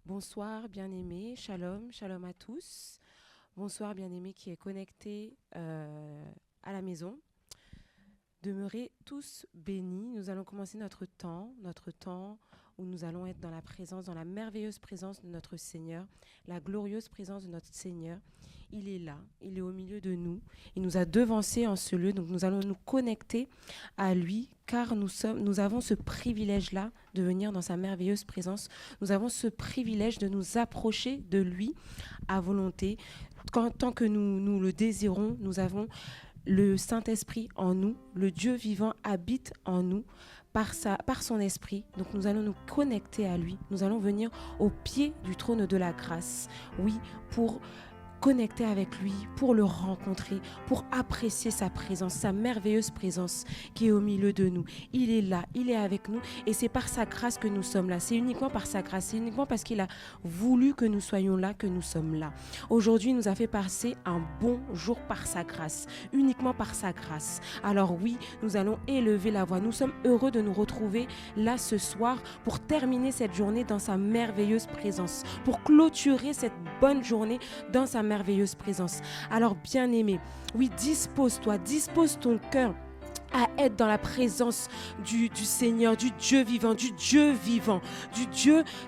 Bonsoir, bien-aimés. Shalom, shalom à tous. Bonsoir, bien-aimés qui est connecté à la maison. Demeurez tous bénis. Nous allons commencer notre temps où nous allons être dans la présence, dans la merveilleuse présence de notre Seigneur, la glorieuse présence de notre Seigneur. Il est là, il est au milieu de nous. Il nous a devancés en ce lieu, donc nous allons nous connecter à lui, car nous avons ce privilège-là de venir dans sa merveilleuse présence. Nous avons ce privilège de nous approcher de lui à volonté. Tant que nous le désirons, nous avons le Saint-Esprit en nous, le Dieu vivant habite en nous par son esprit. Donc nous allons nous connecter à lui. Nous allons venir au pied du trône de la grâce. Oui, pour connecter avec lui, pour le rencontrer, pour apprécier sa présence, sa merveilleuse présence qui est au milieu de nous. Il est là, il est avec nous et c'est par sa grâce que nous sommes là. C'est uniquement par sa grâce, c'est uniquement parce qu'il a voulu que nous soyons là, que nous sommes là. Aujourd'hui, il nous a fait passer un bon jour par sa grâce, uniquement par sa grâce. Alors oui, nous allons élever la voix. Nous sommes heureux de nous retrouver là ce soir pour terminer cette journée dans sa merveilleuse présence, pour clôturer cette bonne journée dans sa merveilleuse présence. Alors bien-aimé, oui, dispose-toi, dispose ton cœur à être dans la présence du Seigneur, du Dieu vivant, du Dieu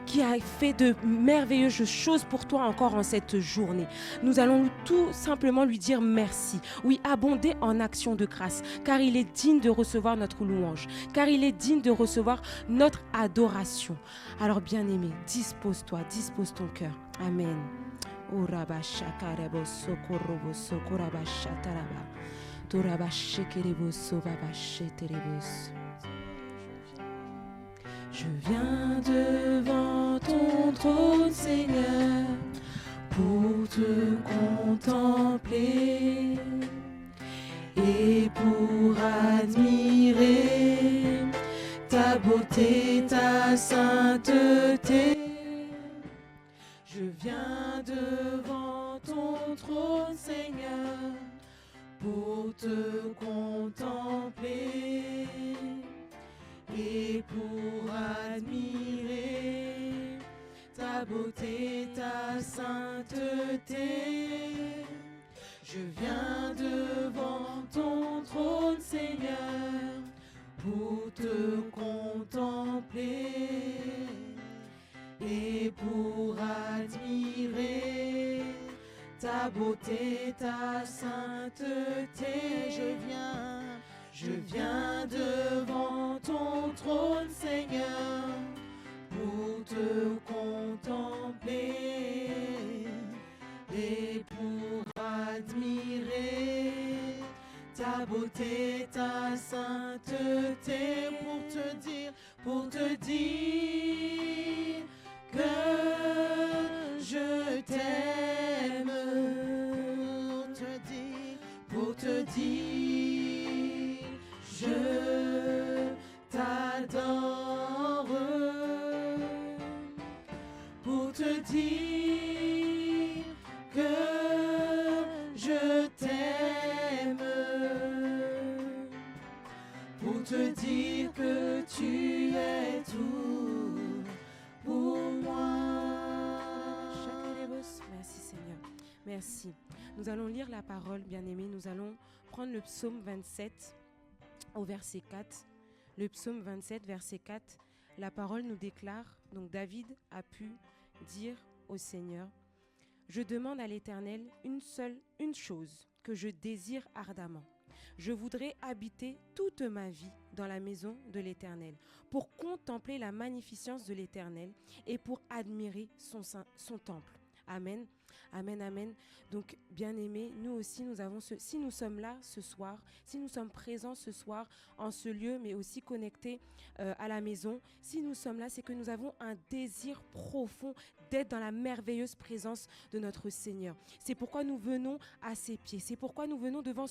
qui a fait de merveilleuses choses pour toi encore en cette journée. Nous allons tout simplement lui dire merci. Oui, abonder en action de grâce, car il est digne de recevoir notre louange, car il est digne de recevoir notre adoration. Alors bien-aimé, dispose-toi, dispose ton cœur. Amen. Je viens devant ton trône, Seigneur, pour te contempler et pour admirer ta beauté, ta sainteté. Je viens devant ton trône, Seigneur, pour te contempler et pour admirer ta beauté, ta sainteté. Je viens devant ton trône, Seigneur, pour te contempler et pour admirer ta beauté, ta sainteté. Je viens devant ton trône, Seigneur, pour te contempler et pour admirer ta beauté, ta sainteté, pour te dire que je t'aime, pour te dire je t'adore, pour te dire que je t'aime, pour te dire que tu es tout pour moi. Merci Seigneur, merci. Nous allons lire la parole, bien-aimés. Nous allons prendre le psaume 27 au verset 4. Le psaume 27, verset 4, la parole nous déclare, donc David a pu dire au Seigneur, je demande à l'Éternel une chose que je désire ardemment. Je voudrais habiter toute ma vie dans la maison de l'Éternel, pour contempler la magnificence de l'Éternel et pour admirer son temple. Amen. Amen, amen. Donc, bien-aimés, nous aussi, si nous sommes là ce soir, si nous sommes présents ce soir en ce lieu, mais aussi connectés à la maison, si nous sommes là, c'est que nous avons un désir profond d'être dans la merveilleuse présence de notre Seigneur. C'est pourquoi nous venons à ses pieds. C'est pourquoi nous venons devant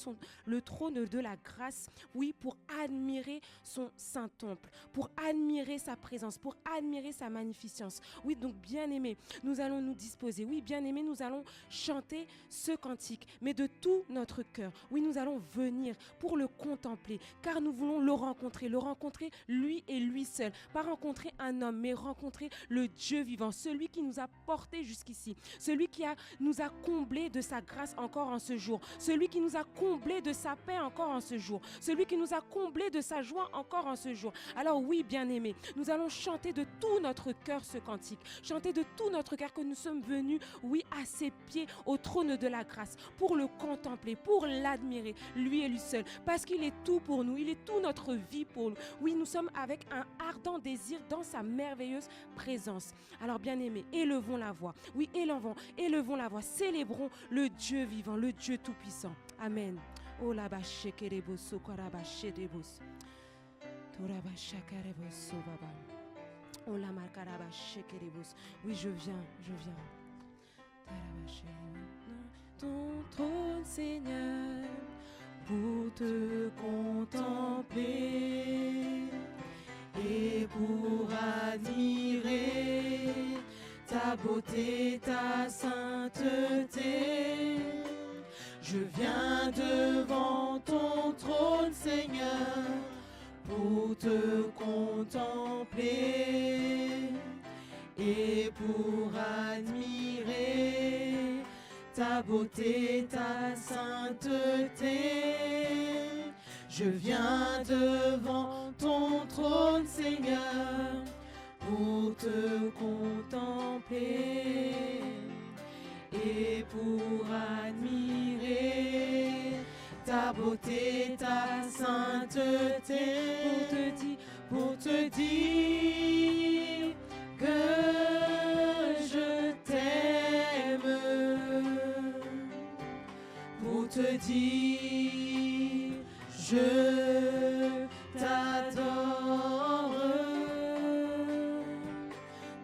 le trône de la grâce, oui, pour admirer son saint temple, pour admirer sa présence, pour admirer sa magnificence. Oui, donc, bien-aimés, nous allons nous disposer. Oui, bien-aimés, nous nous allons chanter ce cantique, mais de tout notre cœur. Oui, nous allons venir pour le contempler, car nous voulons le rencontrer lui et lui seul. Pas rencontrer un homme, mais rencontrer le Dieu vivant, celui qui nous a portés jusqu'ici, celui qui nous a comblés de sa grâce encore en ce jour, celui qui nous a comblés de sa paix encore en ce jour, celui qui nous a comblés de sa joie encore en ce jour. Alors oui, bien-aimés, nous allons chanter de tout notre cœur ce cantique, chanter de tout notre cœur que nous sommes venus, oui, à ses pieds, au trône de la grâce, pour le contempler, pour l'admirer, lui et lui seul, parce qu'il est tout pour nous, il est tout notre vie pour nous. Oui, nous sommes avec un ardent désir dans sa merveilleuse présence. Alors bien-aimés, élevons la voix, oui, élevons la voix, célébrons le Dieu vivant, le Dieu tout-puissant. Amen. Oh la bache kerebos, korabache debos. Torabache kerebos, baba. Oh la markarabache kerebos. Oui, je viens. Ton trône, Seigneur, pour te contempler et pour admirer ta beauté, ta sainteté. Je viens devant ton trône, Seigneur, pour te contempler et pour admirer ta beauté, ta sainteté. Je viens devant ton trône, Seigneur, pour te contempler et pour admirer ta beauté, ta sainteté, pour te dire que je t'aime, pour te dire je t'adore,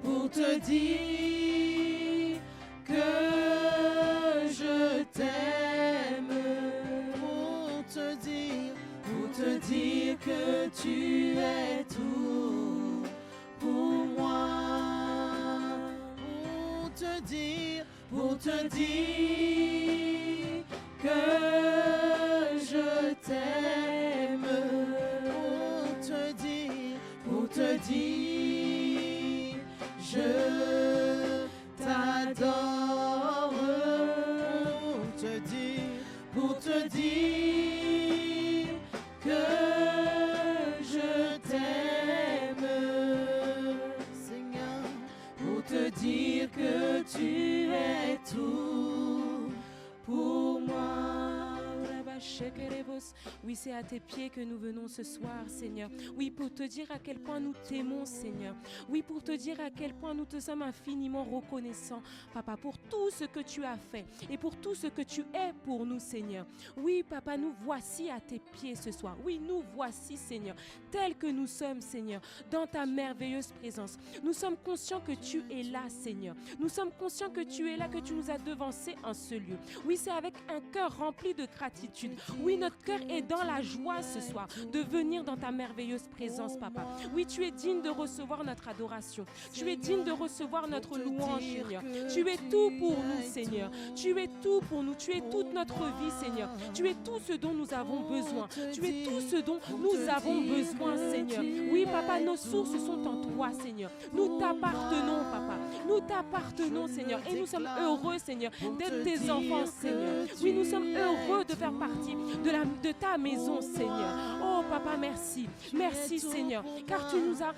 pour te dire que je t'aime, pour te dire que tu es tout pour moi, pour te dire que je t'aime, pour te dire je t'adore, pour te dire que je t'aime, Seigneur, pour te dire que tu es tout pour moi. Oui, c'est à tes pieds que nous venons ce soir, Seigneur. Oui, pour te dire à quel point nous t'aimons, Seigneur. Oui, pour te dire à quel point nous te sommes infiniment reconnaissants, Papa, pour tout ce que tu as fait et pour tout ce que tu es pour nous, Seigneur. Oui, Papa, nous voici à tes pieds ce soir. Oui, nous voici, Seigneur, tels que nous sommes, Seigneur, dans ta merveilleuse présence. Nous sommes conscients que tu es là, Seigneur. Nous sommes conscients que tu es là, que tu nous as devancés en ce lieu. Oui, c'est avec un cœur rempli de gratitude. Oui, notre cœur est dans la joie ce soir de venir dans ta merveilleuse présence, Papa. Oui, tu es digne de recevoir notre adoration. Tu es digne de recevoir notre louange, Seigneur. Tu es tout pour nous, Seigneur. Tu es tout pour nous. Tu es toute notre vie, Seigneur. Tu es tout ce dont nous avons besoin. Tu es tout ce dont nous avons besoin, Seigneur. Oui, Papa, nos sources sont en toi, Seigneur. Nous t'appartenons, Papa. Nous t'appartenons, Seigneur. Et nous sommes heureux, Seigneur, d'être tes enfants, Seigneur. Oui, nous sommes heureux de faire partie de ta maison, Seigneur. Oh, Papa, merci. Merci, Seigneur. Car tu nous as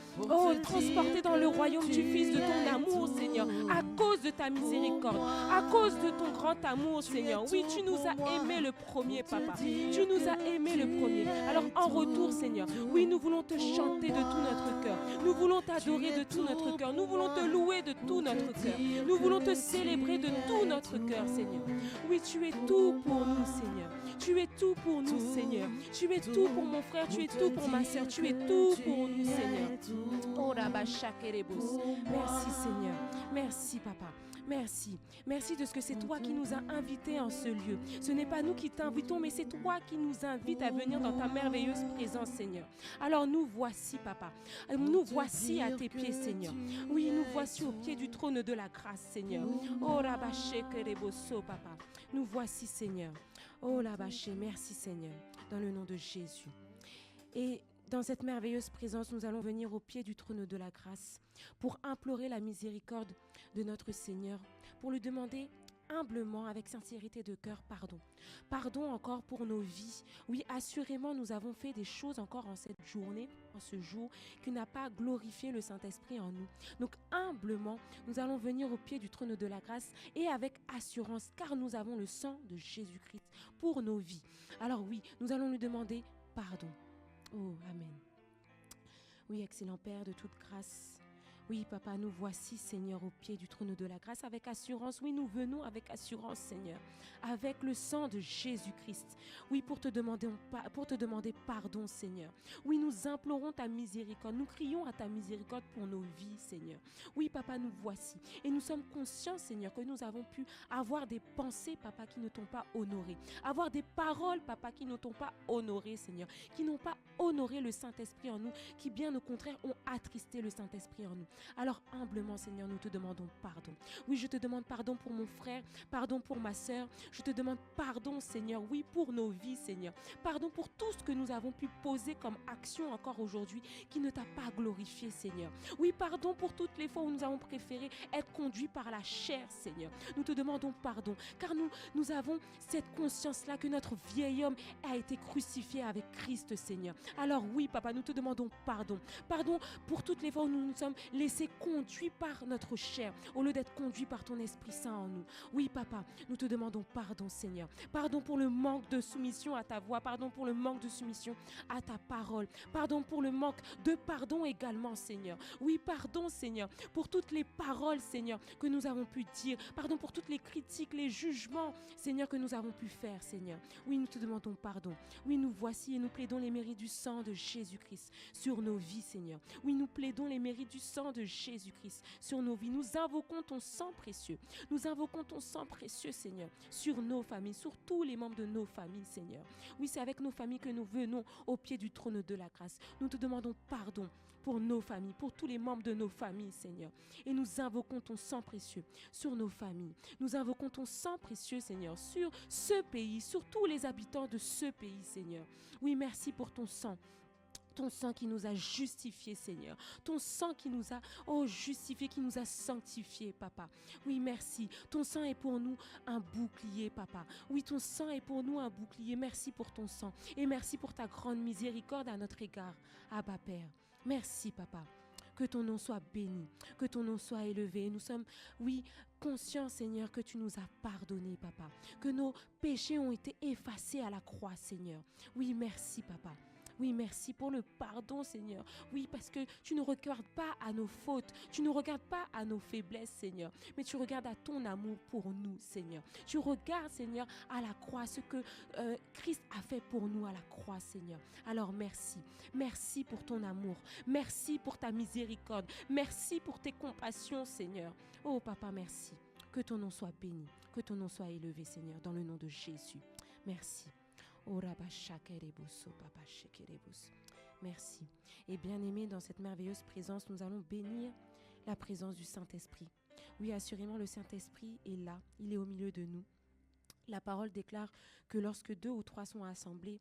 transportés dans le royaume du Fils de ton amour, Seigneur. À cause de ta miséricorde. À cause de ton grand amour, Seigneur. Oui, tu nous as aimés le premier, Papa. Tu nous as aimés le premier. Alors, en retour, Seigneur, oui, nous voulons te chanter de tout notre cœur. Nous voulons t'adorer de tout notre cœur. Nous voulons te louer de tout notre cœur. Nous voulons te célébrer de tout notre cœur, Seigneur. Oui, tu es tout pour nous, Seigneur. Tu es tout pour nous, Seigneur. Tu es tout pour mon frère. Tu es tout pour ma sœur. Tu es tout pour nous, Seigneur. Oh, Rabba Shakerebos. Merci, Seigneur. Merci, Papa. Merci. Merci de ce que c'est toi qui nous as invités en ce lieu. Ce n'est pas nous qui t'invitons, mais c'est toi qui nous invites à venir dans ta merveilleuse présence, Seigneur. Alors nous voici, Papa. Nous voici à tes pieds, Seigneur. Oui, nous voici au pied du trône de la grâce, Seigneur. Oh, Rabaché, Kereboso, Papa. Nous voici, Seigneur. Oh, Rabaché, merci, Seigneur. Dans le nom de Jésus. Et dans cette merveilleuse présence, nous allons venir au pied du trône de la grâce pour implorer la miséricorde de notre Seigneur, pour lui demander humblement, avec sincérité de cœur, pardon. Pardon encore pour nos vies. Oui, assurément, nous avons fait des choses encore en cette journée, en ce jour, qui n'a pas glorifié le Saint-Esprit en nous. Donc, humblement, nous allons venir au pied du trône de la grâce et avec assurance, car nous avons le sang de Jésus-Christ pour nos vies. Alors oui, nous allons lui demander pardon. Oh, Amen. Oui, excellent Père de toute grâce. Oui, Papa, nous voici, Seigneur, au pied du trône de la grâce avec assurance. Oui, nous venons avec assurance, Seigneur, avec le sang de Jésus-Christ. Oui, pour te demander pardon, Seigneur. Oui, nous implorons ta miséricorde. Nous crions à ta miséricorde pour nos vies, Seigneur. Oui, Papa, nous voici. Et nous sommes conscients, Seigneur, que nous avons pu avoir des pensées, Papa, qui ne t'ont pas honoré. Avoir des paroles, Papa, qui ne t'ont pas honoré, Seigneur. Qui n'ont pas honoré le Saint-Esprit en nous, qui bien au contraire ont attristé le Saint-Esprit en nous. Alors humblement, Seigneur, nous te demandons pardon. Oui, je te demande pardon pour mon frère, pardon pour ma sœur. Je te demande pardon, Seigneur, oui, pour nos vies, Seigneur. Pardon pour tout ce que nous avons pu poser comme action encore aujourd'hui qui ne t'a pas glorifié, Seigneur. Oui, pardon pour toutes les fois où nous avons préféré être conduits par la chair, Seigneur. Nous te demandons pardon, car nous avons cette conscience-là que notre vieil homme a été crucifié avec Christ, Seigneur. Alors oui, Papa, nous te demandons pardon. Pardon pour toutes les fois où nous nous sommes laissés conduits par notre chair, au lieu d'être conduits par ton Esprit Saint en nous. Oui, Papa, nous te demandons pardon, Seigneur. Pardon pour le manque de soumission à ta voix. Pardon pour le manque de soumission à ta parole. Pardon pour le manque de pardon également, Seigneur. Oui, pardon, Seigneur, pour toutes les paroles, Seigneur, que nous avons pu dire. Pardon pour toutes les critiques, les jugements, Seigneur, que nous avons pu faire, Seigneur. Oui, nous te demandons pardon. Oui, nous voici et nous plaidons les mérites du sang de Jésus-Christ sur nos vies, Seigneur. Oui, nous plaidons les mérites du sang de Jésus-Christ sur nos vies. Nous invoquons ton sang précieux. Nous invoquons ton sang précieux, Seigneur, sur nos familles, sur tous les membres de nos familles, Seigneur. Oui, c'est avec nos familles que nous venons au pied du trône de la grâce. Nous te demandons pardon pour nos familles, pour tous les membres de nos familles, Seigneur. Et nous invoquons ton sang précieux sur nos familles. Nous invoquons ton sang précieux, Seigneur, sur ce pays, sur tous les habitants de ce pays, Seigneur. Oui, merci pour ton sang. Ton sang qui nous a justifiés, Seigneur. Ton sang qui nous a justifiés, qui nous a sanctifiés, Papa. Oui, merci. Ton sang est pour nous un bouclier, Papa. Oui, ton sang est pour nous un bouclier. Merci pour ton sang. Et merci pour ta grande miséricorde à notre égard. Abba, Père. Merci, Papa. Que ton nom soit béni, que ton nom soit élevé. Nous sommes, oui, conscients, Seigneur, que tu nous as pardonné, Papa. Que nos péchés ont été effacés à la croix, Seigneur. Oui, merci, Papa. Oui, merci pour le pardon, Seigneur. Oui, parce que tu ne regardes pas à nos fautes, tu ne regardes pas à nos faiblesses, Seigneur, mais tu regardes à ton amour pour nous, Seigneur. Tu regardes, Seigneur, à la croix, ce que Christ a fait pour nous à la croix, Seigneur. Alors merci. Merci pour ton amour. Merci pour ta miséricorde. Merci pour tes compassions, Seigneur. Oh, Papa, merci. Que ton nom soit béni, que ton nom soit élevé, Seigneur, dans le nom de Jésus. Merci. Merci. Et bien-aimés, dans cette merveilleuse présence, nous allons bénir la présence du Saint-Esprit. Oui, assurément, le Saint-Esprit est là, il est au milieu de nous. La parole déclare que lorsque 2 ou 3 sont assemblés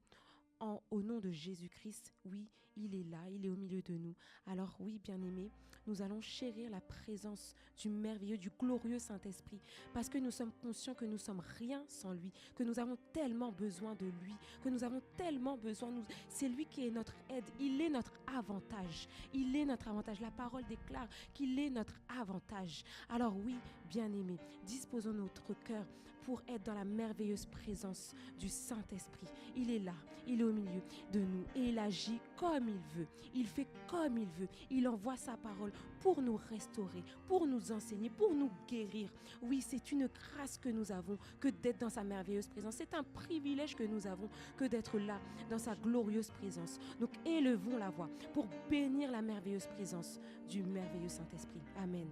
au nom de Jésus-Christ, oui, il est là, il est au milieu de nous. Alors oui, bien-aimés, nous allons chérir la présence du merveilleux, du glorieux Saint-Esprit, parce que nous sommes conscients que nous ne sommes rien sans lui, que nous avons tellement besoin de lui, que nous avons tellement besoin. C'est lui qui est notre aide, il est notre avantage. Il est notre avantage. La parole déclare qu'il est notre avantage. Alors oui, bien-aimés, disposons notre cœur pour être dans la merveilleuse présence du Saint-Esprit. Il est là, il est au milieu de nous et il agit comme il veut. Il fait comme il veut. Il envoie sa parole pour nous restaurer, pour nous enseigner, pour nous guérir. Oui, c'est une grâce que nous avons que d'être dans sa merveilleuse présence. C'est un privilège que nous avons que d'être là dans sa glorieuse présence. Donc élevons la voix pour bénir la merveilleuse présence du merveilleux Saint-Esprit. Amen.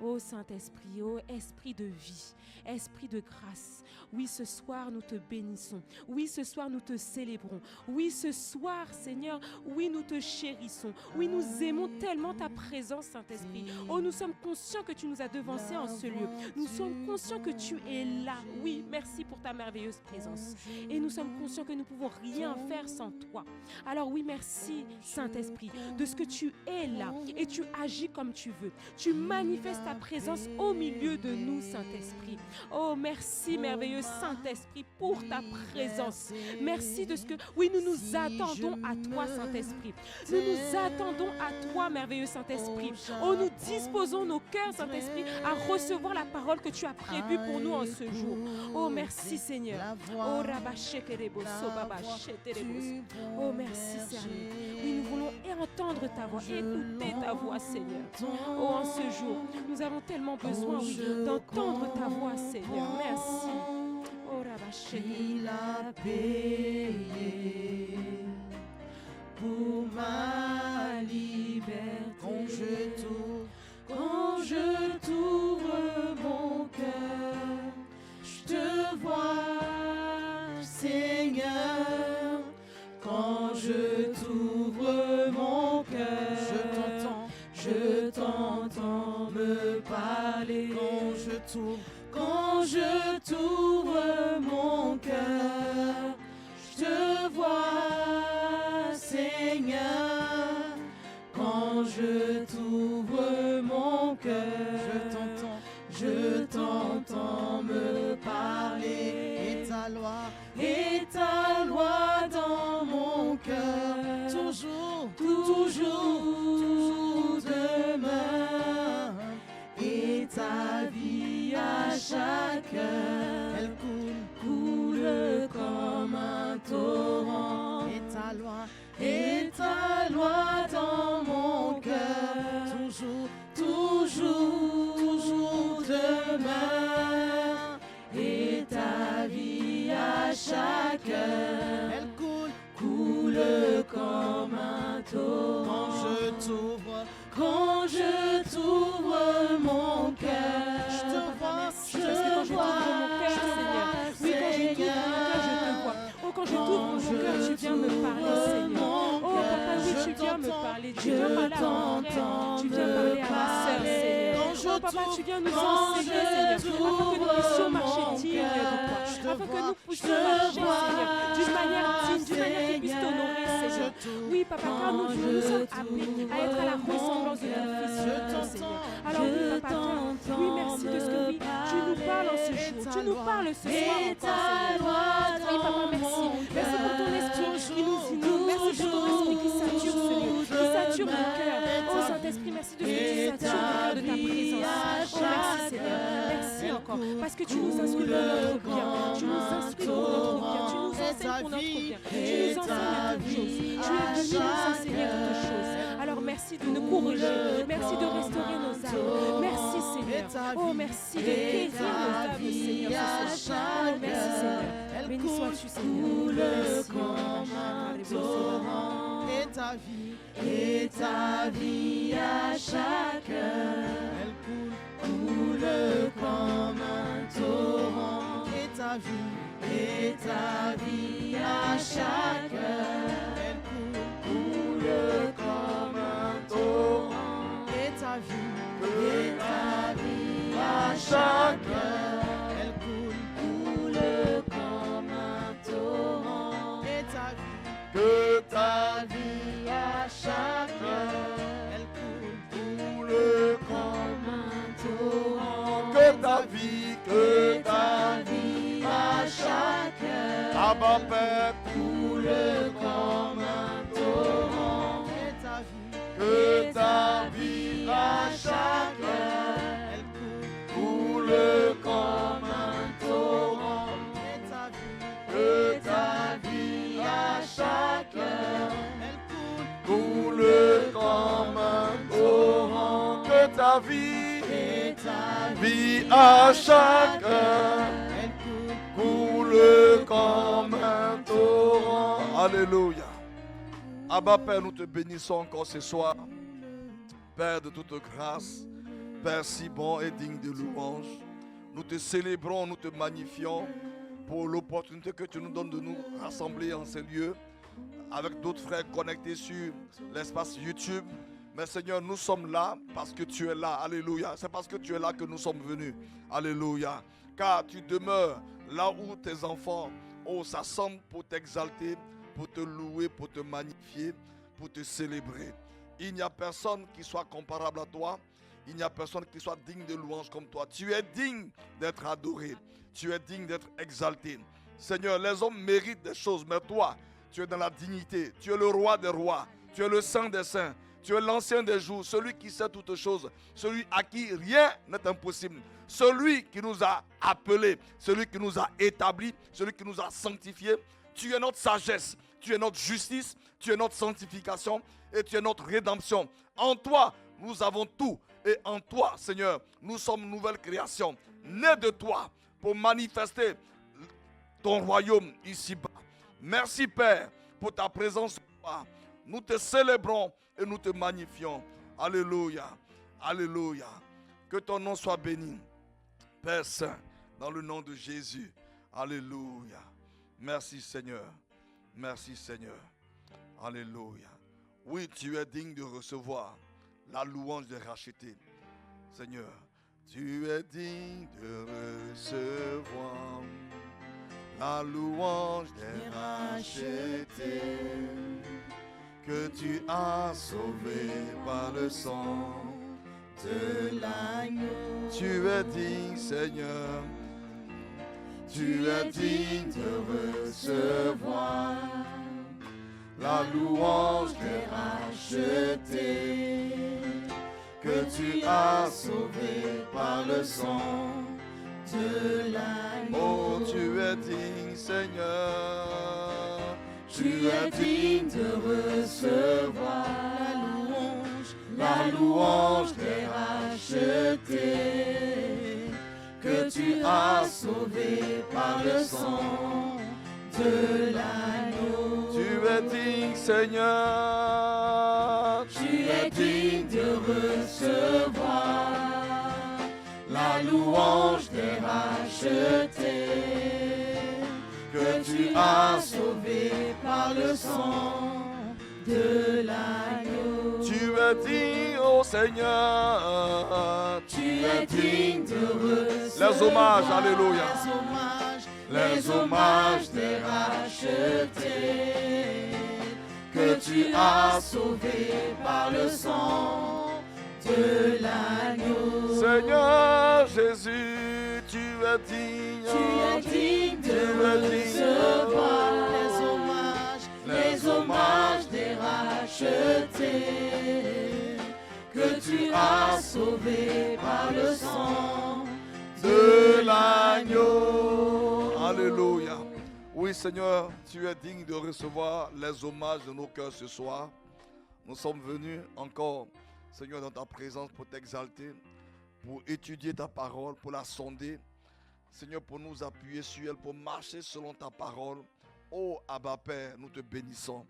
Ô Saint-Esprit, ô Esprit de vie, Esprit de grâce, oui, ce soir nous te bénissons, oui, ce soir nous te célébrons, oui, ce soir, Seigneur, oui, nous te chérissons, oui, nous aimons tellement ta présence, Saint-Esprit. Oh, nous sommes conscients que tu nous as devancés en ce lieu, nous sommes conscients que tu es là, oui, merci pour ta merveilleuse présence, et nous sommes conscients que nous ne pouvons rien faire sans toi. Alors oui, merci, Saint-Esprit, de ce que tu es là, et tu agis comme tu veux, tu manifestes ta présence au milieu de nous, Saint-Esprit. Oh, merci, merveilleux Saint-Esprit, pour ta présence. Merci de ce que... Oui, nous nous attendons à toi, Saint-Esprit. Nous nous attendons à toi, merveilleux Saint-Esprit. Oh, nous disposons nos cœurs, Saint-Esprit, à recevoir la parole que tu as prévue pour nous en ce jour. Oh, merci, Seigneur. Oh, oh, merci, Seigneur. Oui, nous voulons entendre ta voix, écouter ta voix, Seigneur. Oh, en ce jour, nous avons tellement besoin, oui, d'entendre ta voix, Seigneur. Merci. Oh, Il a payé pour ma liberté. Quand je t'ouvre mon cœur, je te vois, Seigneur. Quand je t'ouvre mon cœur, je t'entends me parler. Quand je t'ouvre mon cœur, je te vois, Seigneur. Quand je t'ouvre mon cœur, je t'entends me parler. Et ta loi dans mon cœur, toujours demeure. Et ta vie à chaque heure, elle coule comme un torrent. Et ta loi dans mon cœur, toujours demeure. Et ta vie à chaque heure, elle coule comme un torrent. Quand je t'ouvre mon cœur, je te vois, Seigneur. Oui, quand je t'ouvre mon cœur, je te vois. Oh, quand je t'ouvre mon cœur, tu viens me parler, Seigneur. Oh, papa, oui, tu viens me parler. Tu viens parler à mon frère. Tu viens parler à ma sœur, Seigneur. Oh, papa, tu viens nous enseigner, Seigneur, afin que nous puissions marcher digne de toi. Afin que nous puissions marcher, Seigneur, d'une manière digne, d'une manière qui puisse t'honorer, Seigneur. Oui, papa, car nous sommes appelés à être à la ressemblance de ton Fils, Seigneur. Alors oui, papa, oui, merci de ce que oui, tu nous parles en ce jour. Tu nous parles ce soir encore, Seigneur. Oui, papa, merci. Merci pour ton esprit qui nous inonde. Merci pour ton esprit qui sature ce lieu, qui sature mon cœur. Oh, Saint-Esprit, merci de ce que tu satures mon cœur de ta présence. Oh, merci, Seigneur. Merci encore. Parce que tu nous instruis pour notre bien. Tu nous instruis pour notre bien. Tu nous enseignes pour notre bien. Tu nous enseignes toutes choses. Tu es venu nous enseigner toutes choses. Alors, merci de nous corriger. Merci de restaurer nos âmes. Merci, Seigneur. Oh, merci de guérir nos âmes, Seigneur, ce soir. Oh, merci, Seigneur. Béni sois-tu, Seigneur. Merci. Et ta vie à chaque heure, elle coule comme un torrent. Et ta vie à chaque heure, elle coule comme un torrent. Et ta vie à chaque heure, elle coule comme un torrent. Et ta vie à chaque heure, elle coule comme un torrent. Que ta vie à chaque heure, Abba Père, coule comme un torrent. que ta vie À chaque heure, elle coule comme un torrent. que Ta vie à chaque heure, elle coule comme un torrent. Que ta vie à chaque heure coule comme un torrent. Alléluia. Abba Père, nous te bénissons encore ce soir. Père de toute grâce, Père si bon et digne de louange, nous te célébrons, nous te magnifions pour l'opportunité que tu nous donnes de nous rassembler en ces lieux avec d'autres frères connectés sur l'espace YouTube. Mais Seigneur, nous sommes là parce que tu es là. Alléluia. C'est parce que tu es là que nous sommes venus. Alléluia. Car tu demeures là où tes enfants s'assemblent pour t'exalter, pour te louer, pour te magnifier, pour te célébrer. Il n'y a personne qui soit comparable à toi. Il n'y a personne qui soit digne de louange comme toi. Tu es digne d'être adoré. Tu es digne d'être exalté. Seigneur, les hommes méritent des choses, mais toi, tu es dans la dignité. Tu es le roi des rois. Tu es le saint des saints. Tu es l'ancien des jours, celui qui sait toutes choses, celui à qui rien n'est impossible, celui qui nous a appelés, celui qui nous a établis, celui qui nous a sanctifiés. Tu es notre sagesse, tu es notre justice, tu es notre sanctification et tu es notre rédemption. En toi, nous avons tout. Et en toi, Seigneur, nous sommes nouvelle création, née de toi, pour manifester ton royaume ici-bas. Merci, Père, pour ta présence. Nous te célébrons et nous te magnifions. Alléluia. Alléluia. Que ton nom soit béni. Père Saint, dans le nom de Jésus. Alléluia. Merci, Seigneur. Merci, Seigneur. Alléluia. Oui, tu es digne de recevoir la louange des rachetés. Seigneur, tu es digne de recevoir la louange des rachetés, que tu as sauvé par le sang de l'agneau. Tu es digne, Seigneur. Tu es digne de recevoir la louange des rachetés, que tu as sauvé par le sang de l'agneau. Oh, tu es digne, Seigneur. Tu es digne de recevoir la louange des rachetés, que tu as sauvé par le sang de l'agneau. Tu es digne, Seigneur. Tu es digne de recevoir la louange des rachetés, que tu as sauvé par le sang de l'agneau. Tu es digne, ô Seigneur. Tu es digne de recevoir les hommages, alléluia. Les hommages des rachetés, que tu as sauvés par le sang de l'agneau. Seigneur Jésus, tu es digne. Tu es digne de recevoir les hommages des rachetés, que tu as sauvés par le sang de l'agneau. Alléluia. Oui, Seigneur, tu es digne de recevoir les hommages de nos cœurs ce soir. Nous sommes venus encore, Seigneur, dans ta présence pour t'exalter, pour étudier ta parole, pour la sonder. Seigneur, pour nous appuyer sur elle, pour marcher selon ta parole. Oh, Abba Père, nous te bénissons.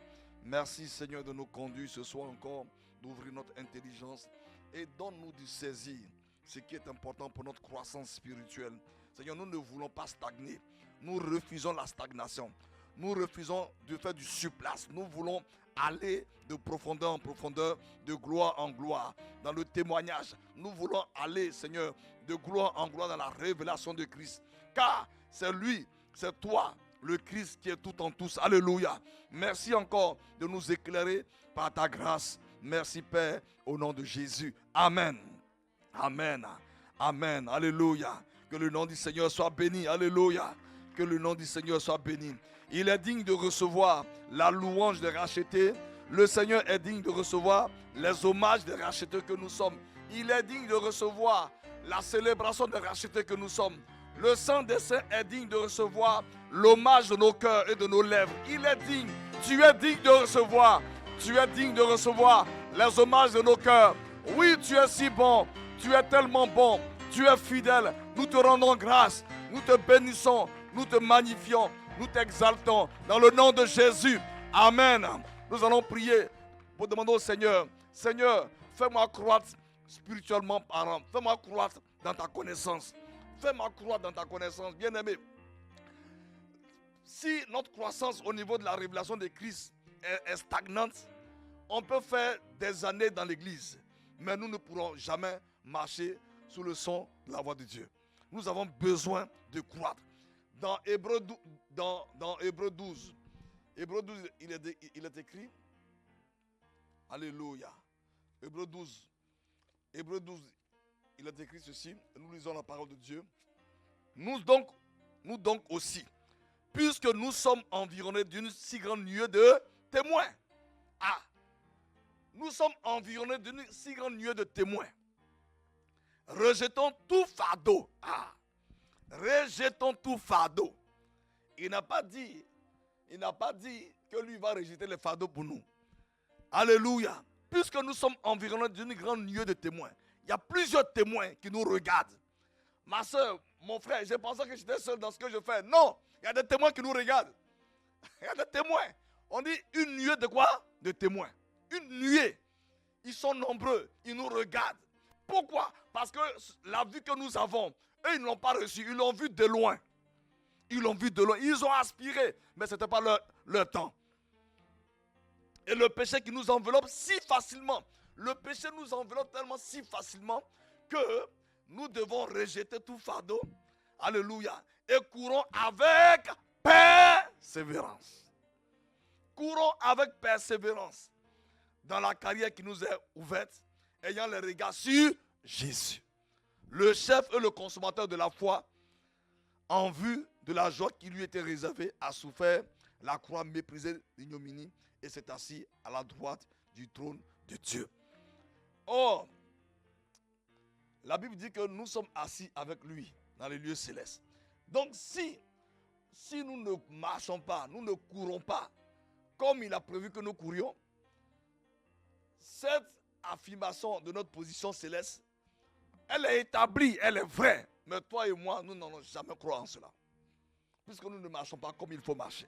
Merci, Seigneur, de nous conduire ce soir encore, d'ouvrir notre intelligence et donne-nous de saisir ce qui est important pour notre croissance spirituelle. Seigneur, nous ne voulons pas stagner. Nous refusons la stagnation. Nous refusons de faire du surplace. Nous voulons aller de profondeur en profondeur, de gloire en gloire, dans le témoignage. Nous voulons aller, Seigneur, de gloire en gloire dans la révélation de Christ. Car c'est lui, c'est toi, le Christ qui est tout en tous. Alléluia. Merci encore de nous éclairer par ta grâce. Merci, Père, au nom de Jésus. Amen. Amen. Amen. Alléluia. Que le nom du Seigneur soit béni. Alléluia. Que le nom du Seigneur soit béni. Il est digne de recevoir la louange des rachetés. Le Seigneur est digne de recevoir les hommages des rachetés que nous sommes. Il est digne de recevoir la célébration des rachetés que nous sommes. Le sang des saints est digne de recevoir l'hommage de nos cœurs et de nos lèvres. Il est digne. Tu es digne de recevoir. Tu es digne de recevoir les hommages de nos cœurs. Oui, tu es si bon. Tu es tellement bon. Tu es fidèle. Nous te rendons grâce. Nous te bénissons. Nous te magnifions. Nous t'exaltons. Dans le nom de Jésus. Amen. Nous allons prier pour demander au Seigneur. Seigneur, Fais-moi croître spirituellement parlant. Fais-moi croître dans ta connaissance. Fais-moi croître dans ta connaissance. Bien-aimé, si notre croissance au niveau de la révélation de Christ est stagnante, on peut faire des années dans l'église, mais nous ne pourrons jamais marcher sous le son de la voix de Dieu. Nous avons besoin de croître. Dans Hébreux 12, il est écrit, alléluia, Hébreux 12, il est écrit ceci, nous lisons la parole de Dieu. Nous donc aussi, puisque nous sommes environnés d'une si grande nuée de témoins. Nous sommes environnés d'une si grande nuée de témoins. Rejetons tout fardeau. Rejetons tout fardeau. Il n'a pas dit que lui va rejeter les fardeaux pour nous. Alléluia. Puisque nous sommes environnés d'une grande nuée de témoins. Il y a plusieurs témoins qui nous regardent. Ma soeur, mon frère, je pensais que j'étais seul dans ce que je fais. Non, il y a des témoins qui nous regardent. Il y a des témoins. On dit une nuée de quoi? De témoins. Une nuée. Ils sont nombreux. Ils nous regardent. Pourquoi? Parce que la vue que nous avons, eux, ils ne l'ont pas reçue. Ils l'ont vu de loin. Ils l'ont vu de loin. Ils ont aspiré. Mais ce n'était pas leur temps. Et le péché qui nous enveloppe si facilement. Le péché nous enveloppe tellement si facilement que nous devons rejeter tout fardeau. Alléluia. Et courons avec persévérance. Courons avec persévérance dans la carrière qui nous est ouverte, ayant le regard sur Jésus, le chef et le consommateur de la foi, en vue de la joie qui lui était réservée, a souffert la croix, méprisé l'ignominie et s'est assis à la droite du trône de Dieu. Or, la Bible dit que nous sommes assis avec lui dans les lieux célestes. Donc si nous ne marchons pas, nous ne courons pas comme il a prévu que nous courions, cette affirmation de notre position céleste, elle est établie, elle est vraie. Mais toi et moi, nous n'allons jamais croire en cela. Puisque nous ne marchons pas comme il faut marcher.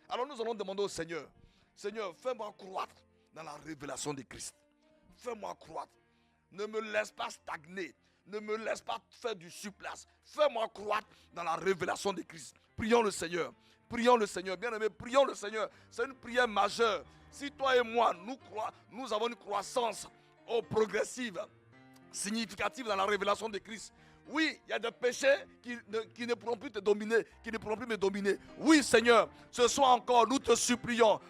Alors nous allons demander au Seigneur, Seigneur, fais-moi croître dans la révélation de Christ. Fais-moi croître. Ne me laisse pas stagner. Ne me laisse pas faire du surplace. Fais-moi croître dans la révélation de Christ. Prions le Seigneur. Prions le Seigneur. Bien-aimés, prions le Seigneur. C'est une prière majeure. Si toi et moi, nous avons une croissance progressive, significative dans la révélation de Christ. Oui, il y a des péchés qui ne pourront plus te dominer, qui ne pourront plus me dominer. Oui, Seigneur, ce soir encore, nous te supplions.